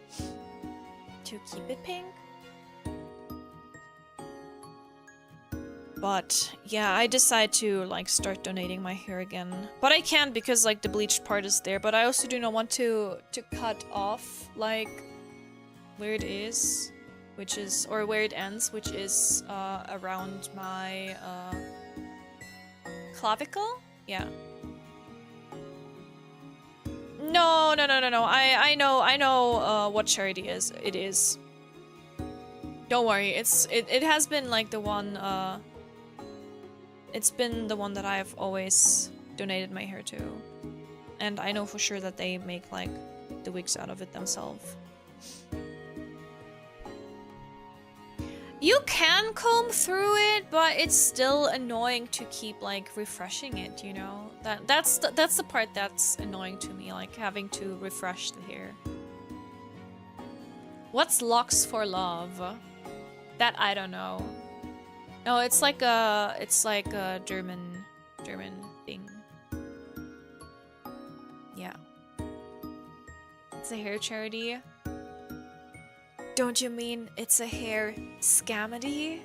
to keep it pink. But yeah, I decide to like start donating my hair again. But I can't because like the bleached part is there, but I also do not want to cut off like where it is, which is, or where it ends, which is around my clavicle? Yeah. No. I know what charity it is. Don't worry. It has been like the one it's been the one that I've always donated my hair to. And I know for sure that they make like the wigs out of it themselves. You can comb through it, but it's still annoying to keep like refreshing it, you know? That's the part that's annoying to me, like having to refresh the hair. What's locks for love? That I don't know. No, it's like a German thing. Yeah. It's a hair charity. Don't you mean it's a hair scamity?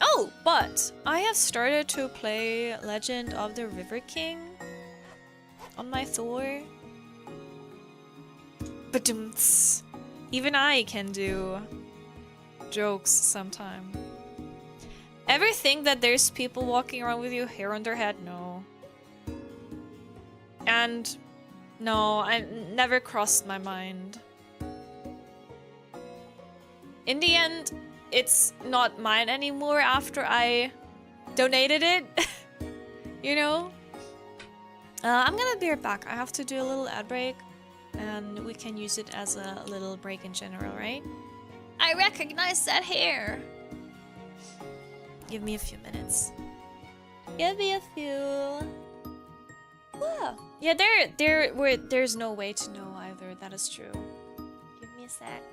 Oh, but I have started to play Legend of the River King on my Thor. But even I can do jokes sometime. Ever think that there's people walking around with your hair on their head? No. And no, I never crossed my mind. In the end, it's not mine anymore after I donated it. You know? I'm gonna be right back. I have to do a little ad break. And we can use it as a little break in general, right? I recognize that hair! Give me a few minutes. Give me a few. Whoa. Yeah, there's no way to know either. That is true. Give me a sec.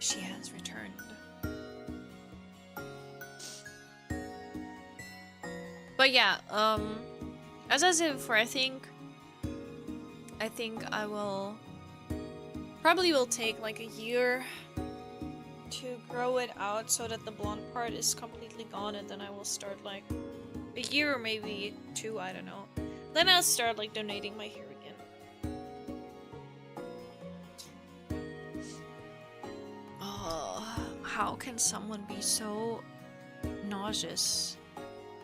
She has returned. But yeah, as I said before, I think I will probably will take like a year to grow it out so that the blonde part is completely gone, and then I will start like a year or maybe 2, I don't know. Then I'll start like donating my hair again. Oh, how can someone be so nauseous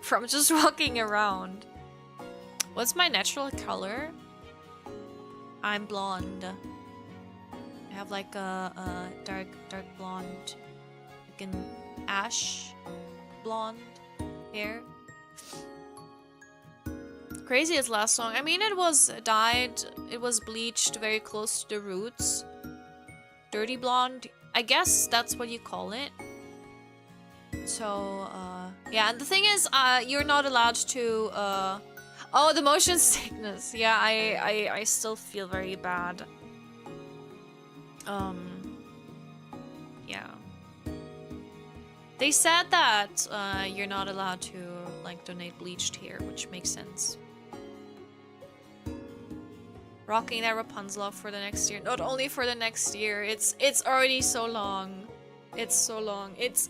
from just walking around? What's my natural color? I'm blonde. I have like a dark blonde, like an ash blonde hair. Crazy as last song. I mean, it was dyed, it was bleached very close to the roots. Dirty blonde. I guess that's what you call it. So, yeah, and the thing is, you're not allowed to, oh, the motion sickness. Yeah, I still feel very bad. Yeah. They said that, you're not allowed to, like, donate bleached hair, which makes sense. Rocking that Rapunzel off for the next year. Not only for the next year, it's already so long. It's so long. It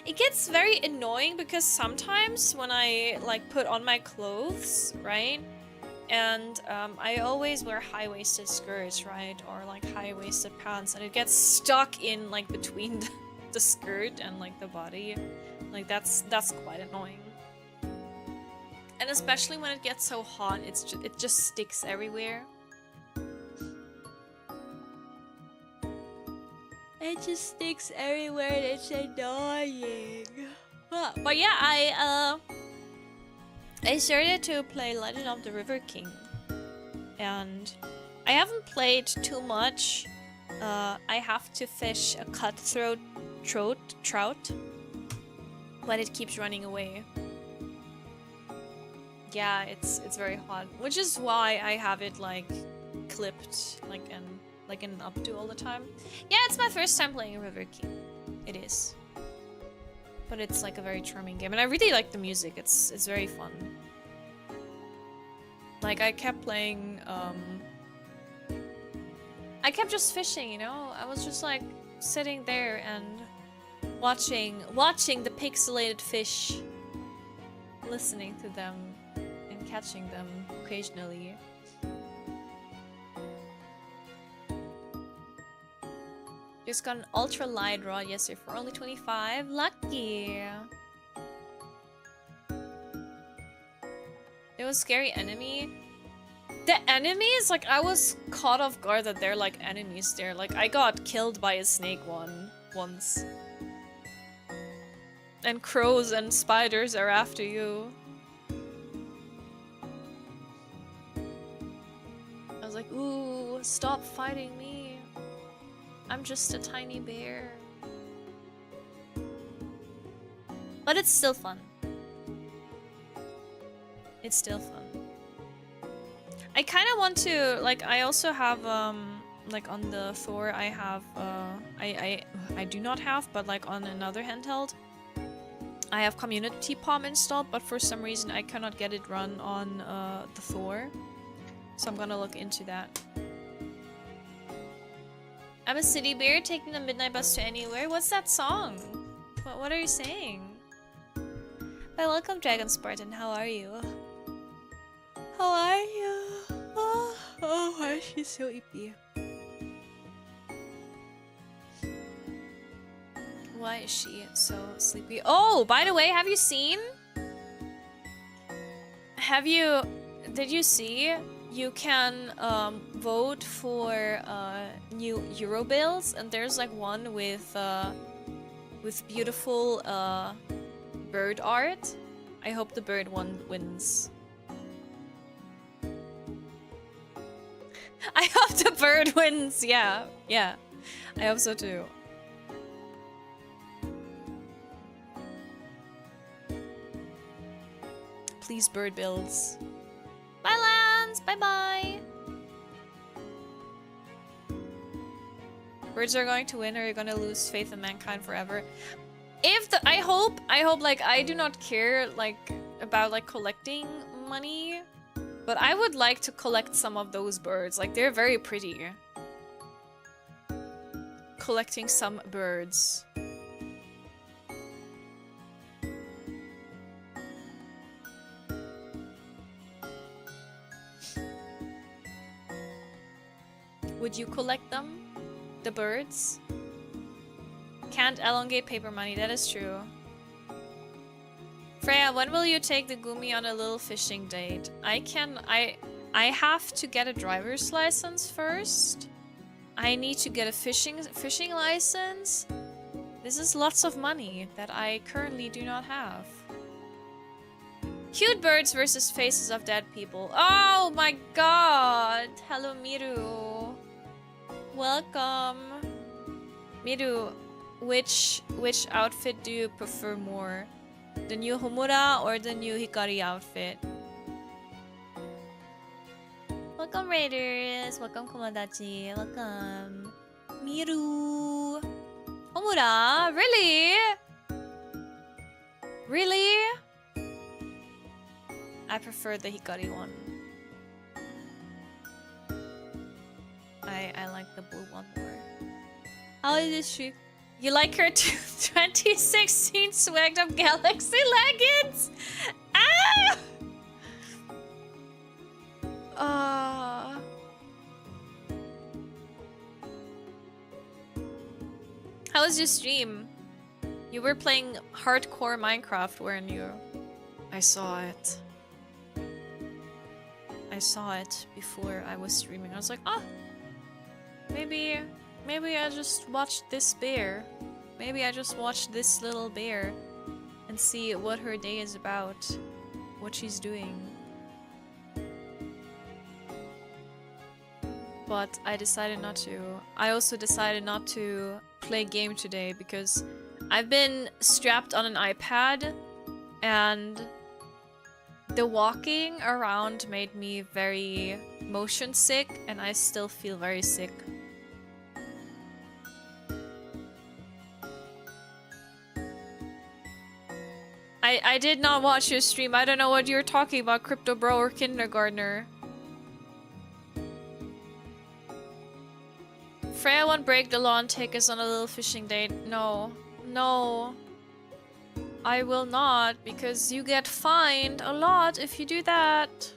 gets very annoying because sometimes when I like put on my clothes, right? And I always wear high-waisted skirts, right? Or like high-waisted pants, and it gets stuck in like between the skirt and like the body. Like that's quite annoying. And especially when it gets so hot, it just sticks everywhere. It just sticks everywhere and it's annoying. But yeah, I started to play Legend of the River King. And I haven't played too much. I have to fish a cutthroat trout. But it keeps running away. Yeah, it's very hot, which is why I have it like clipped like an updo all the time. Yeah, it's my first time playing River King. It is, but it's like a very charming game, and I really like the music. It's very fun. Like I kept playing. I kept just fishing, you know. I was just like sitting there and watching the pixelated fish, listening to them. Catching them occasionally. Just got an ultra light rod yesterday for only 25. Lucky. There was scary enemy. The enemies, like I was caught off guard that they're like enemies there. Like I got killed by a snake once. And crows and spiders are after you. I was like, ooh, stop fighting me. I'm just a tiny bear. But it's still fun. It's still fun. I kind of want to, like, I also have, like, on the Thor, I have, I do not have, but, like, on another handheld, I have Community Palm installed, but for some reason I cannot get it run on, the Thor. So I'm gonna look into that. I'm a city bear taking the midnight bus to anywhere. What's that song? What are you saying? But welcome, Dragon Spartan. How are you? How are you? Oh, why is she so ippy? Why is she so sleepy? Oh, by the way, have you seen? Did you see? You can vote for new Euro bills, and there's like one with beautiful bird art. I hope the bird one wins. I hope the bird wins. Yeah, yeah. I hope so too. Please, bird bills. Bye, Lance. Bye bye. Birds are going to win, or you're gonna lose faith in mankind forever. If the I hope like I do not care like about like collecting money, but I would like to collect some of those birds. Like they're very pretty. Collecting some birds. Would you collect them? The birds? Can't elongate paper money, that is true. Freya, when will you take the Gumi on a little fishing date? I have to get a driver's license first. I need to get a fishing license. This is lots of money that I currently do not have. Cute birds versus faces of dead people. Oh my god! Hello, Miru. Welcome. Miru, which outfit do you prefer more? The new Homura or the new Hikari outfit? Welcome, Raiders. Welcome, Komodachi. Welcome. Miru. Homura? Really? Really? I prefer the Hikari one. I like the blue one more. How is she? You like her 2016 swagged up Galaxy leggings? Ah! How was your stream? You were playing hardcore Minecraft, weren't you? I saw it. I saw it before I was streaming. I was like, oh, maybe I just watched this bear. Maybe I just watched this little bear and see what her day is about, what she's doing. But I decided not to. I also decided not to play game today because I've been strapped on an iPad and the walking around made me very motion sick, and I still feel very sick. I did not watch your stream. I don't know what you're talking about, Crypto Bro or Kindergartner. Freya won't break the law and take us on a little fishing date. No. No. I will not, because you get fined a lot if you do that.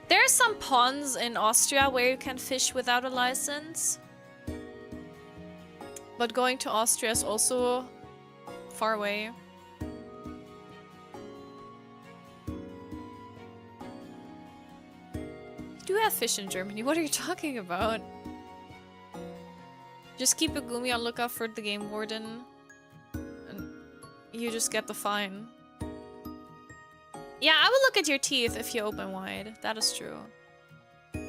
There are some ponds in Austria where you can fish without a license. But going to Austria is also far away. You do have fish in Germany. What are you talking about? Just keep a Gumi on lookout for the game warden. And you just get the fine. Yeah, I will look at your teeth if you open wide. That is true.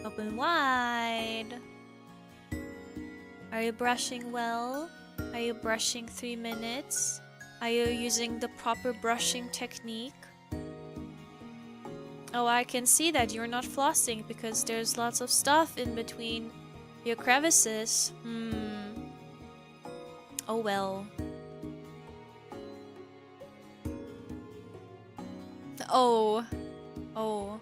Open wide. Are you brushing well? Are you brushing 3 minutes? Are you using the proper brushing technique? Oh, I can see that you're not flossing because there's lots of stuff in between your crevices. Oh well. Oh. Oh.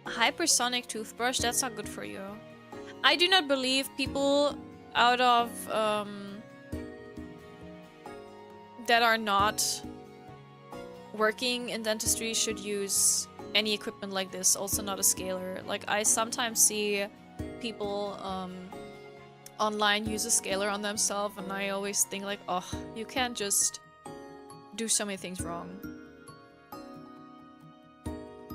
A hypersonic toothbrush? That's not good for you. I do not believe people out of that are not working in dentistry should use any equipment like this, also not a scaler. Like, I sometimes see people online use a scaler on themselves, and I always think like, oh, you can't just do so many things wrong.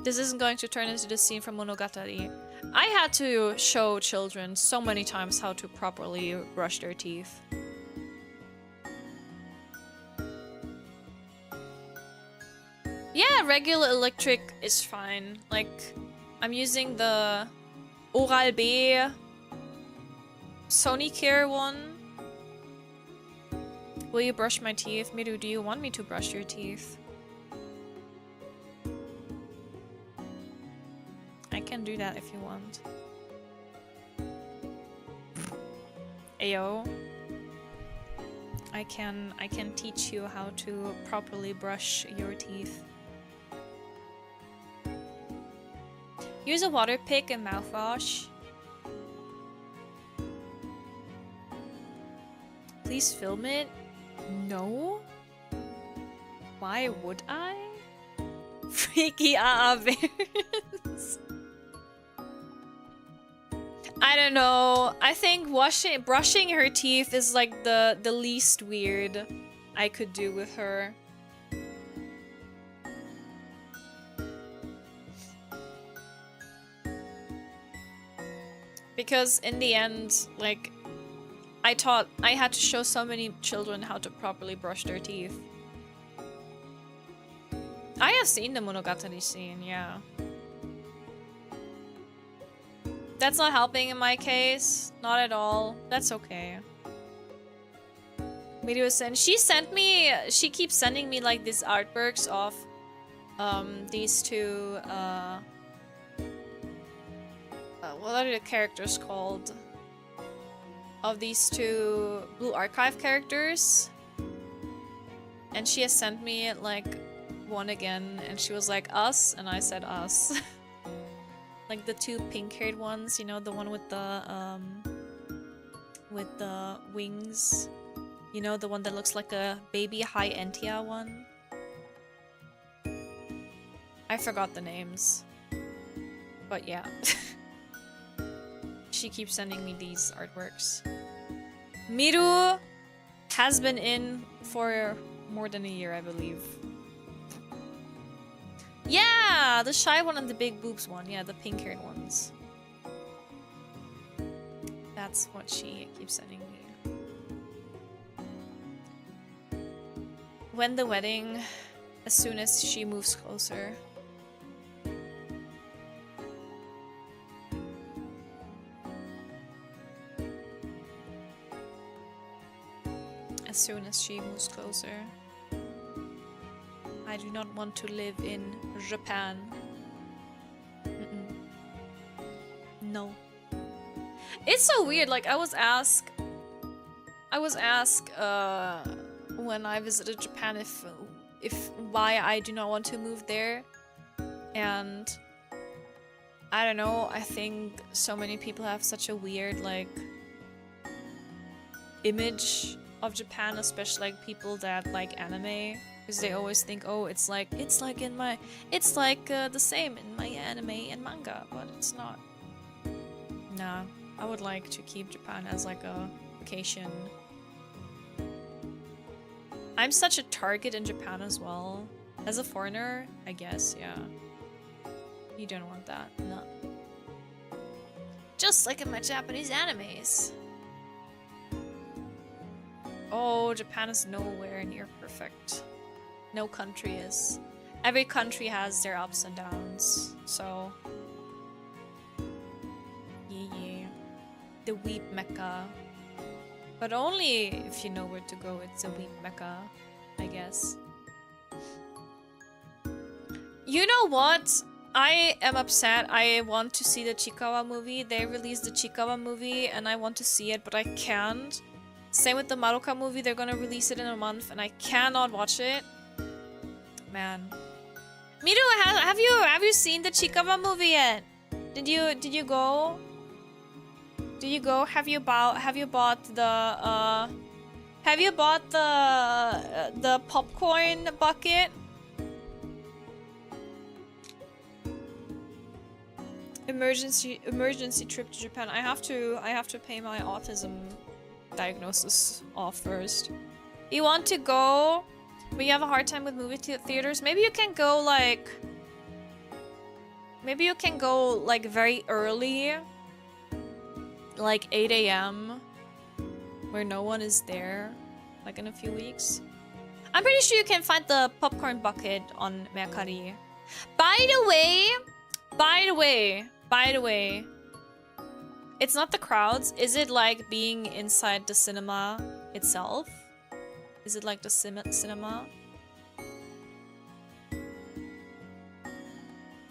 This isn't going to turn into the scene from Monogatari. I had to show children so many times how to properly brush their teeth. Yeah, regular electric is fine. Like, I'm using the Oral-B Sonicare one. Will you brush my teeth? Miru, do you want me to brush your teeth? I can do that if you want. Ayo. I can teach you how to properly brush your teeth. Use a water pick and mouthwash. Please film it. No. Why would I? Freaky bears. I don't know. I think brushing her teeth is like the least weird I could do with her. Because in the end, like, I had to show so many children how to properly brush their teeth. I have seen the Monogatari scene, yeah. That's not helping in my case. Not at all. That's okay. She keeps sending me like these artworks of these two what are the characters called? Of these two Blue Archive characters. And she has sent me like one again, and she was like, us, and I said us. Like the two pink-haired ones, you know, the one with the wings. You know, the one that looks like a baby high Entia one. I forgot the names. But yeah. She keeps sending me these artworks. Miru has been in for more than a year, I believe. Yeah, the shy one and the big boobs one. Yeah, the pink-haired ones. That's what she keeps sending me. When the wedding, as soon as she moves closer. As soon as she moves closer. I do not want to live in Japan. No. It's so weird, like I was asked when I visited Japan if why I do not want to move there. And I don't know, I think so many people have such a weird like image of Japan, especially like people that like anime. Because they always think, oh, it's like the same in my anime and manga, but it's not. Nah, I would like to keep Japan as like a vacation. I'm such a target in Japan as well. As a foreigner, I guess, yeah. You don't want that, no. Just like in my Japanese animes. Oh, Japan is nowhere near perfect. No country is. Every country has their ups and downs, so... Yeah. The weep mecca. But only if you know where to go, it's a weep mecca, I guess. You know what? I am upset. I want to see the Chikawa movie. They released the Chikawa movie and I want to see it, but I can't. Same with the Madoka movie. They're gonna release it in a month and I cannot watch it. Man. Miru, have you seen the Chikawa movie yet? Did you go? Did you go? Have you bought the popcorn bucket? Emergency trip to Japan. I have to pay my autism diagnosis off first. You want to go, but you have a hard time with movie theaters? Maybe you can go like very early, like 8 AM, where no one is there, like in a few weeks. I'm pretty sure you can find the popcorn bucket on Mercari. By the way, it's not the crowds. Is it like being inside the cinema itself? Is it like the cinema?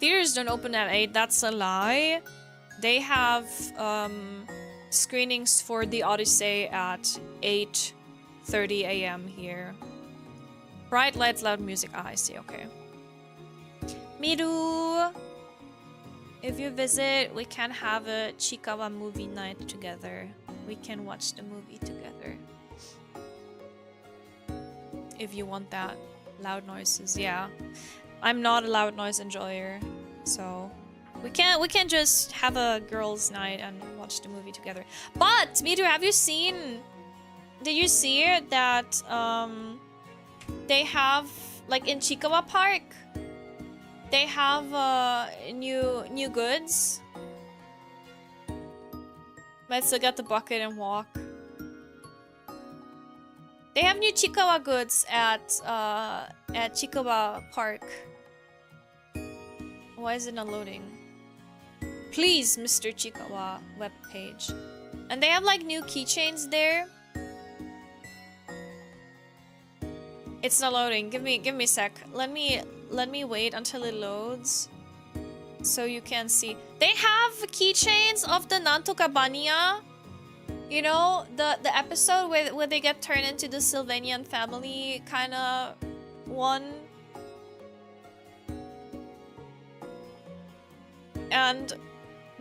theaters don't open at 8. That's a lie. They have screenings for The Odyssey at 8:30 a.m. here. Bright lights, loud music. Ah, I see. Okay. Miru, if you visit, we can have a Chikawa movie night together. We can watch the movie together. If you want that. Loud noises, yeah. I'm not a loud noise enjoyer, so we can't just have a girls' night and watch the movie together. But Miru, have you seen? Did you see that they have, like, in Chikawa Park, they have new goods? Might still get the bucket and walk. They have new Chikawa goods at Chikawa Park. Why is it not loading? Please, Mr. Chikawa webpage. And they have like new keychains there. It's not loading. Give me a sec. Let me wait until it loads, so you can see. They have keychains of the Nantoka Banya. You know, the episode where they get turned into the Sylvanian family kind of one. And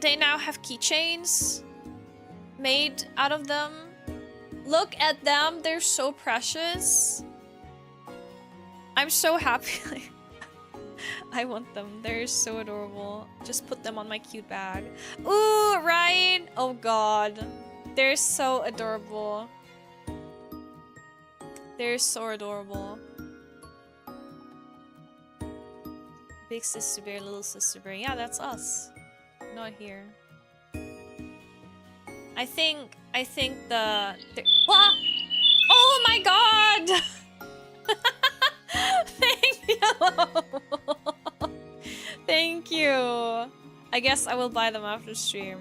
they now have keychains made out of them. Look at them, they're so precious. I'm so happy. I want them, they're so adorable. Just put them on my cute bag. Ooh, right? Oh god. They're so adorable. They're so adorable. Big sister bear, little sister bear. Yeah, that's us. Not here. I think the Wah! Oh my god! Thank you. Thank you. I guess I will buy them after stream.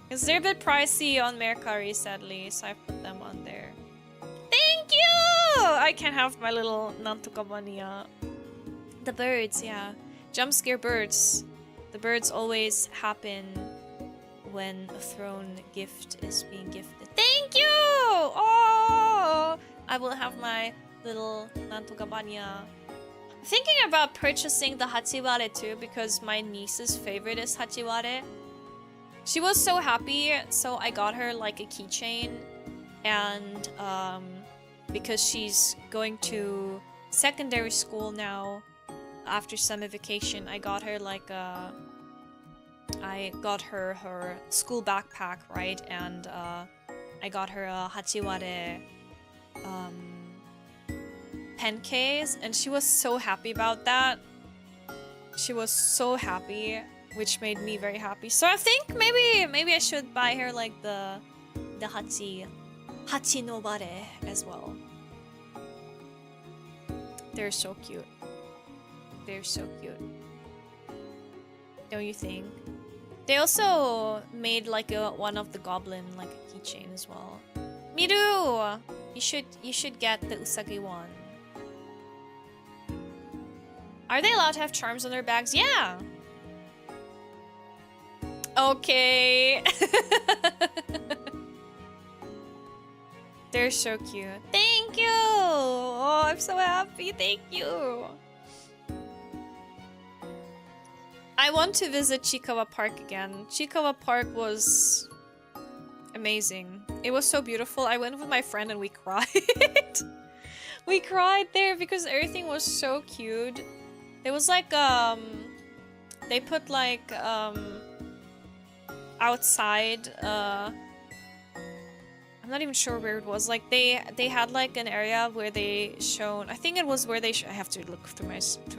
Because they're a bit pricey on Mercari, sadly, so I put them on there. Thank you! I can have my little Nantoka Banya. The birds, yeah. Jump scare birds. The birds always happen when a throne gift is being gifted. Thank you! Oh! I will have my little Nantoka Banya. Thinking about purchasing the Hachiware too, because my niece's favorite is Hachiware. She was so happy, so I got her like a keychain, and because she's going to secondary school now after summer vacation, I got her like her school backpack, right? And I got her a Hachiware pen case, and she was so happy about that. She was so happy, which made me very happy. So I think maybe I should buy her like the Hachi no Bare as well. They're so cute. They're so cute. Don't you think? They also made like one of the goblin like a keychain as well. Miru, you should get the Usagi one. Are they allowed to have charms on their bags? Yeah. Okay. They're so cute. Thank you. Oh, I'm so happy. Thank you. I want to visit Chikawa Park again. Chikawa Park was amazing. It was so beautiful. I went with my friend and we cried. We cried there because everything was so cute. There was like they put like outside I'm not even sure where it was. Like they had like an area where they shown, I think it was where they I have to look through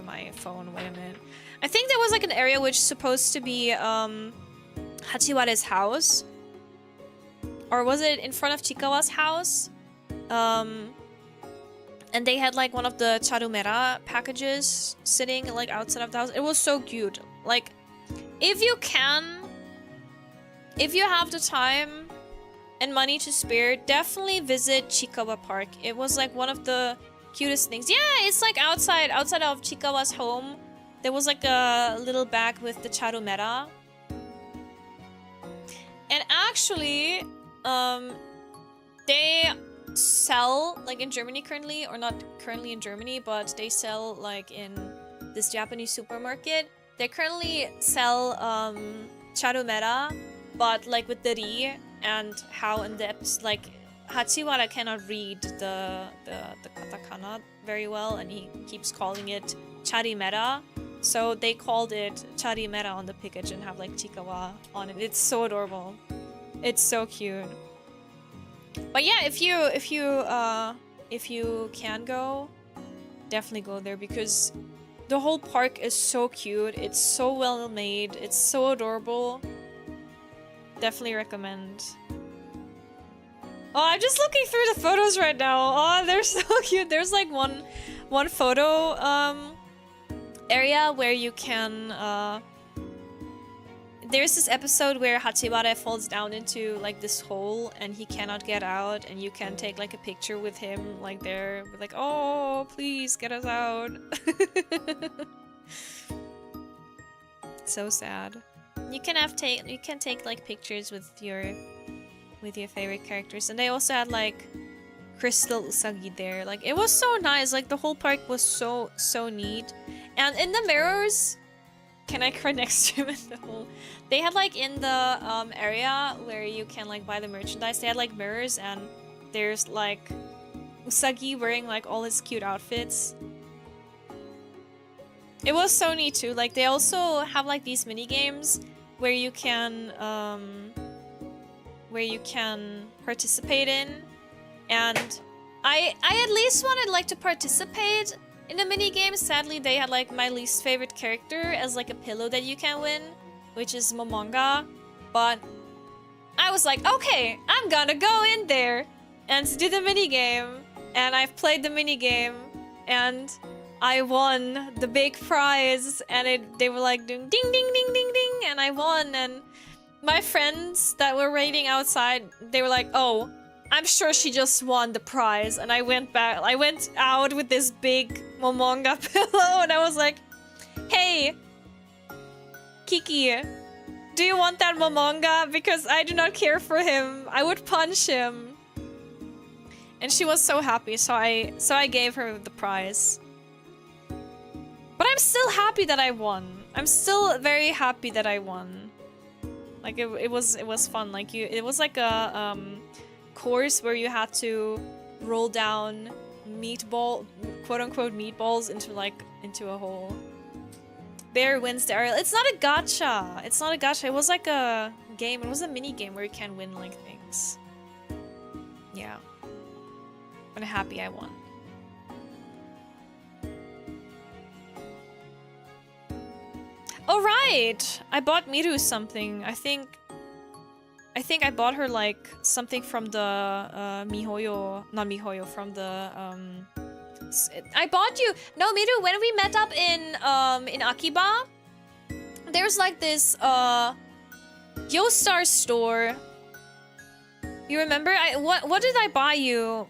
my phone. Wait a minute. I think there was like an area which is supposed to be Hachiware's house, or was it in front of Chikawa's house? And they had like one of the charumera packages sitting like outside of the house. It was so cute. Like, if you have the time and money to spare, definitely visit Chikawa Park. It was like one of the cutest things. Yeah, it's like outside of Chikawa's home. There was like a little bag with the Charumera. And actually, they sell, like in Germany currently, or not currently in Germany, but they sell like in this Japanese supermarket. They currently sell Charumera, but like with the ri and how in the episode, like Hachiwara cannot read the katakana very well, and he keeps calling it Charimera. So they called it Charimera on the package and have like Chikawa on it. It's so adorable. It's so cute. But yeah, if you can go, definitely go there because the whole park is so cute. It's so well made. It's so adorable. Definitely recommend. Oh, I'm just looking through the photos right now. Oh, they're so cute. There's like one photo area where you can there's this episode where Hachiwara falls down into like this hole and he cannot get out, and you can take like a picture with him like there, like, oh, please get us out. So sad. You can take like pictures with your favorite characters, and they also had like Crystal Usagi there. Like it was so nice. Like the whole park was so neat. And in the mirrors, can I cry next to him in the whole? They had like in the area where you can like buy the merchandise, they had like mirrors, and there's like Usagi wearing like all his cute outfits. It was so neat too. Like they also have like these mini games where you can participate in, and I at least wanted like to participate in the mini game. Sadly, they had like my least favorite character as like a pillow that you can win, which is Momonga. But I was like, okay, I'm gonna go in there and do the mini game. And I've played the mini game, and I won the big prize. And they were like doing ding ding ding ding ding, and I won. And my friends that were waiting outside, they were like, oh, I'm sure she just won the prize. And I went out with this big Momonga pillow, and I was like, hey, Kiki, do you want that Momonga? Because I do not care for him. I would punch him. And she was so happy, so I gave her the prize. But I'm still happy that I won. I'm still very happy that I won. Like it was fun. Like it was like a course where you had to roll down quote unquote meatballs into a hole. Bear wins the aerial. It's not a gacha. It's not a gacha. It was like a game. It was a mini game where you can win like things. Yeah. But I'm happy I won. Oh right! I bought Miru something. I think I bought her like something from the not Mihoyo, from the I bought you. No, Miru, when we met up in Akiba, there's like this Yostar store. You remember? What did I buy you?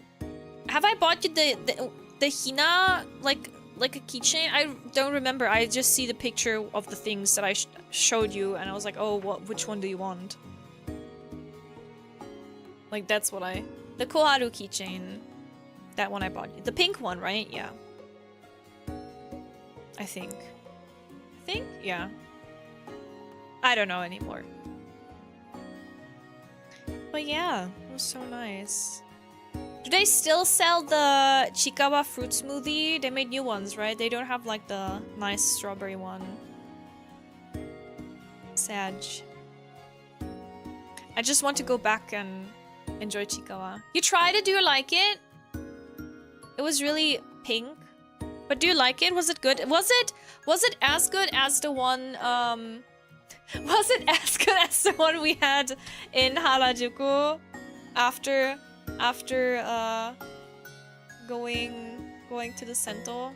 Have I bought you the Hina like a keychain? I don't remember. I just see the picture of the things that I showed you, and I was like, oh, which one do you want? Like that's what the Koharu keychain. That one I bought you. The pink one, right? Yeah. I think. Yeah. I don't know anymore. But yeah, it was so nice. Do they still sell the Chikawa fruit smoothie? They made new ones, right? They don't have like the nice strawberry one. Sad. I just want to go back and enjoy Chikawa. You tried it? Do you like it? It was really pink. But do you like it? Was it good? Was it as good as the one was it as good as the one we had in Harajuku after going to the Sento?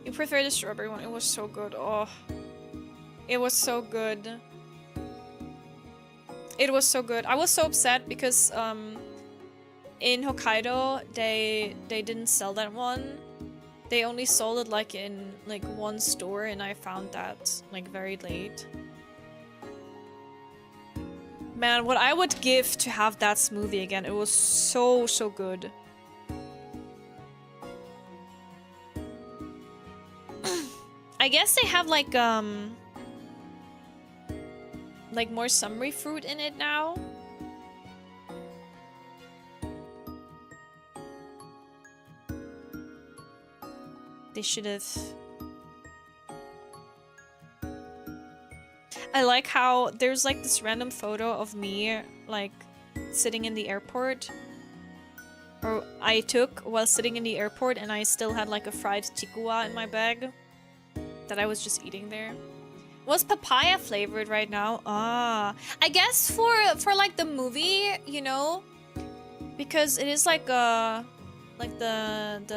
You prefer the strawberry one? It was so good. Oh. It was so good. It was so good. I was so upset because in Hokkaido they didn't sell that one. They only sold it like in like one store, and I found that like very late. Man, what I would give to have that smoothie again. It was so good. I guess they have like more summery fruit in it now. They should have. I like how there's like this random photo of me like sitting in the airport, or I took while sitting in the airport, and I still had like a fried tikua in my bag that I was just eating there. What's papaya flavored right now? Ah, I guess for like the movie, you know, because it is like the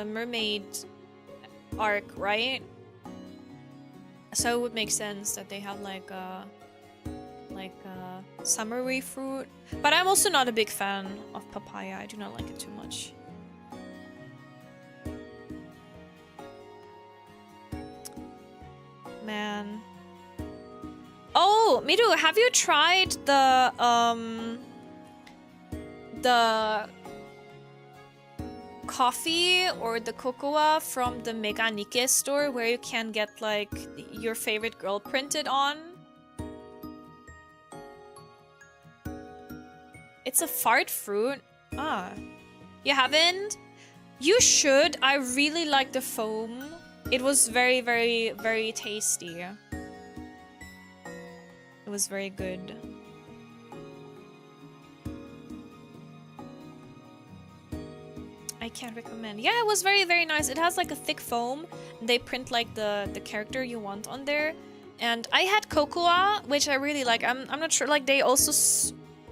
mermaid arc, right? So it would make sense that they have like summery fruit. But I'm also not a big fan of papaya. I do not like it too much. Man. Oh, Miru, have you tried the coffee or the cocoa from the Mega Nike store, where you can get like your favorite girl printed on? It's a fart fruit. Ah. You haven't? You should. I really like the foam. It was very tasty. It was very good. I can't recommend. Yeah, it was very nice. It has like a thick foam. They print like the character you want on there. And I had cocoa, which I really like. I'm not sure. Like they also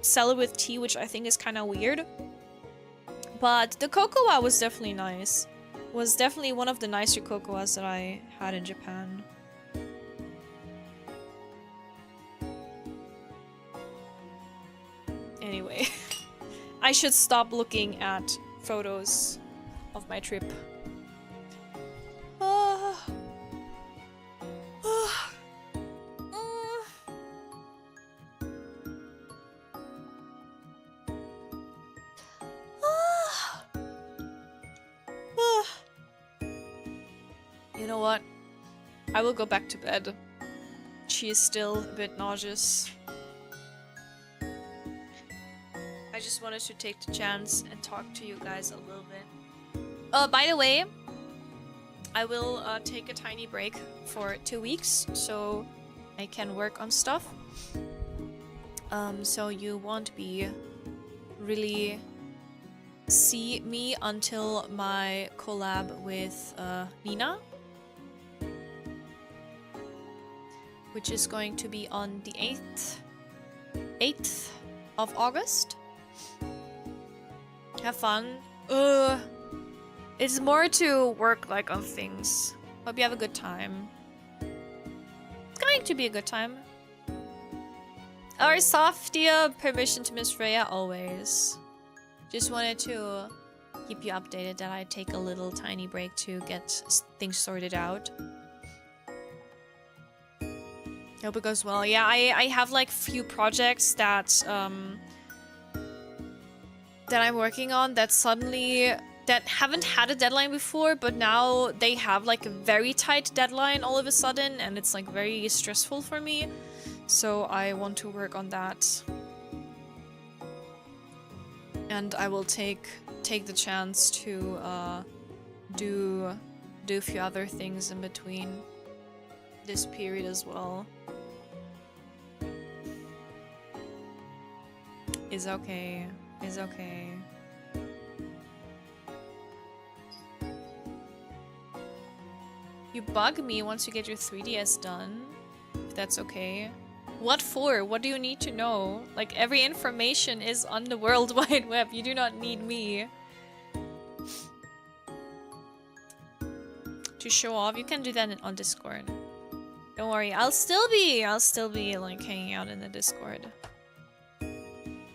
sell it with tea, which I think is kind of weird. But the cocoa was definitely nice. Was definitely one of the nicer cocoas that I had in Japan. Anyway, I should stop looking at photos of my trip. You know what? I will go back to bed. She is still a bit nauseous. I just wanted to take the chance and talk to you guys a little bit. By the way, I will take a tiny break for 2 weeks so I can work on stuff. So you won't be really see me until my collab with Nina, which is going to be on the 8th of August. Have fun. It's more to work like on things. Hope you have a good time. It's going to be a good time. Our Softia, permission to Miss Freya always. Just wanted to keep you updated that I take a little tiny break to get things sorted out. Hope it goes well. Yeah, I have like few projects that I'm working on that haven't had a deadline before, but now they have like a very tight deadline all of a sudden, and it's like very stressful for me. So I want to work on that. And I will take the chance to do a few other things in between this period as well. It's okay. It's okay. You bug me once you get your 3DS done, if that's okay. What for? What do you need to know? Like, every information is on the World Wide Web. You do not need me to show off. You can do that on Discord. Don't worry. I'll still be like hanging out in the Discord.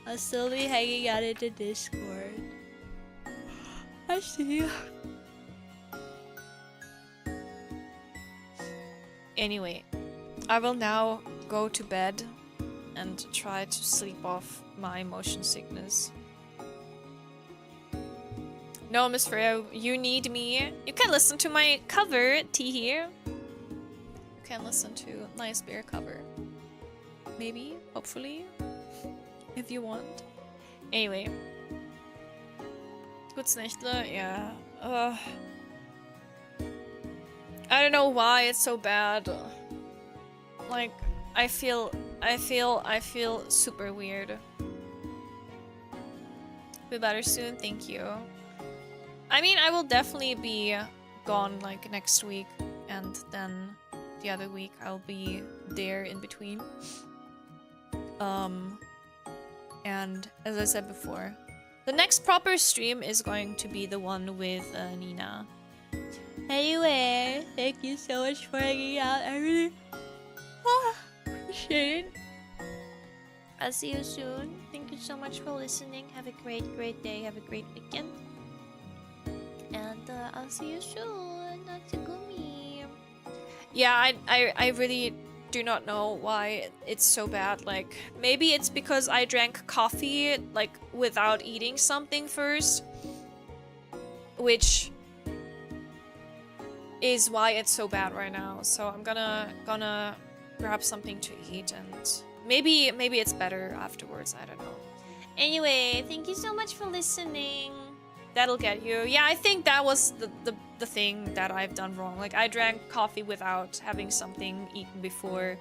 I'll still be hanging out in the Discord. I see you. Anyway, I will now go to bed and try to sleep off my motion sickness. No, Miss Freya, you need me. You can listen to my cover, T here. You can listen to Nice Bear cover. Maybe, hopefully, if you want. Anyway. Gutes Nächtle, yeah. I don't know why it's so bad. Like, I feel super weird. Be better soon, thank you. I mean, I will definitely be gone like next week, and then the other week I'll be there in between. And as I said before, the next proper stream is going to be the one with Nina. Anyway, thank you so much for hanging out. I really appreciate it. I'll see you soon. Thank you so much for listening. Have a great day. Have a great weekend. And I'll see you soon. That's a Gumi. Yeah, I really do not know why it's so bad. Like, maybe it's because I drank coffee like without eating something first, which is why it's so bad right now. So I'm gonna grab something to eat, and maybe it's better afterwards. I don't know. Anyway, thank you so much for listening. That'll get you. Yeah, I think that was the thing that I've done wrong. Like, I drank coffee without having something eaten before,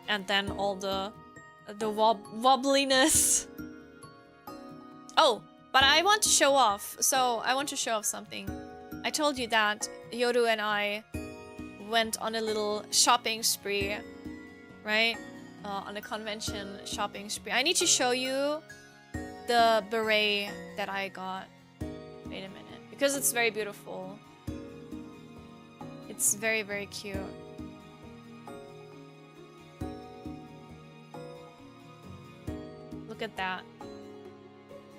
and then all the wobbliness. Oh, but I want to show off. So I want to show off something. I told you that Yoru and I went on a little shopping spree, right? On a convention shopping spree. I need to show you the beret that I got. Wait a minute, because it's very beautiful. It's very cute. Look at that.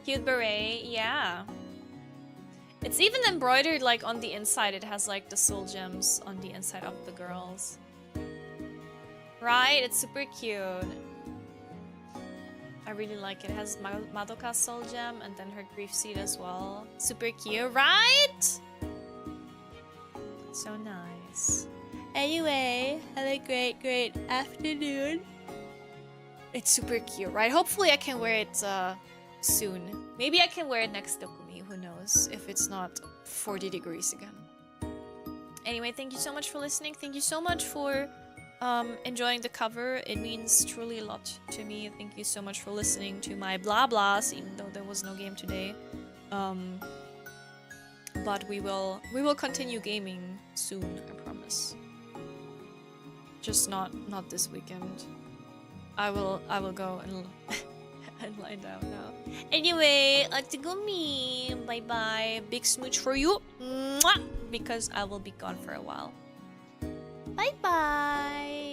Cute beret, yeah. It's even embroidered like on the inside. It has like the soul gems on the inside of the girls. Right? It's super cute. I really like it. It has Madoka's soul gem and then her grief seed as well. Super cute, right? So nice. Anyway, have a great afternoon. It's super cute, right? Hopefully I can wear it soon. Maybe I can wear it next to Gumi. Who knows if it's not 40 degrees again. Anyway, thank you so much for listening. Thank you so much for enjoying the cover. It means truly a lot to me. Thank you so much for listening to my blah blahs, even though there was no game today. But we will continue gaming soon, I promise. Just not this weekend. I will go and and lie down now. Anyway, Gumi, bye bye. Big smooch for you. Mwah! Because I will be gone for a while. Bye bye.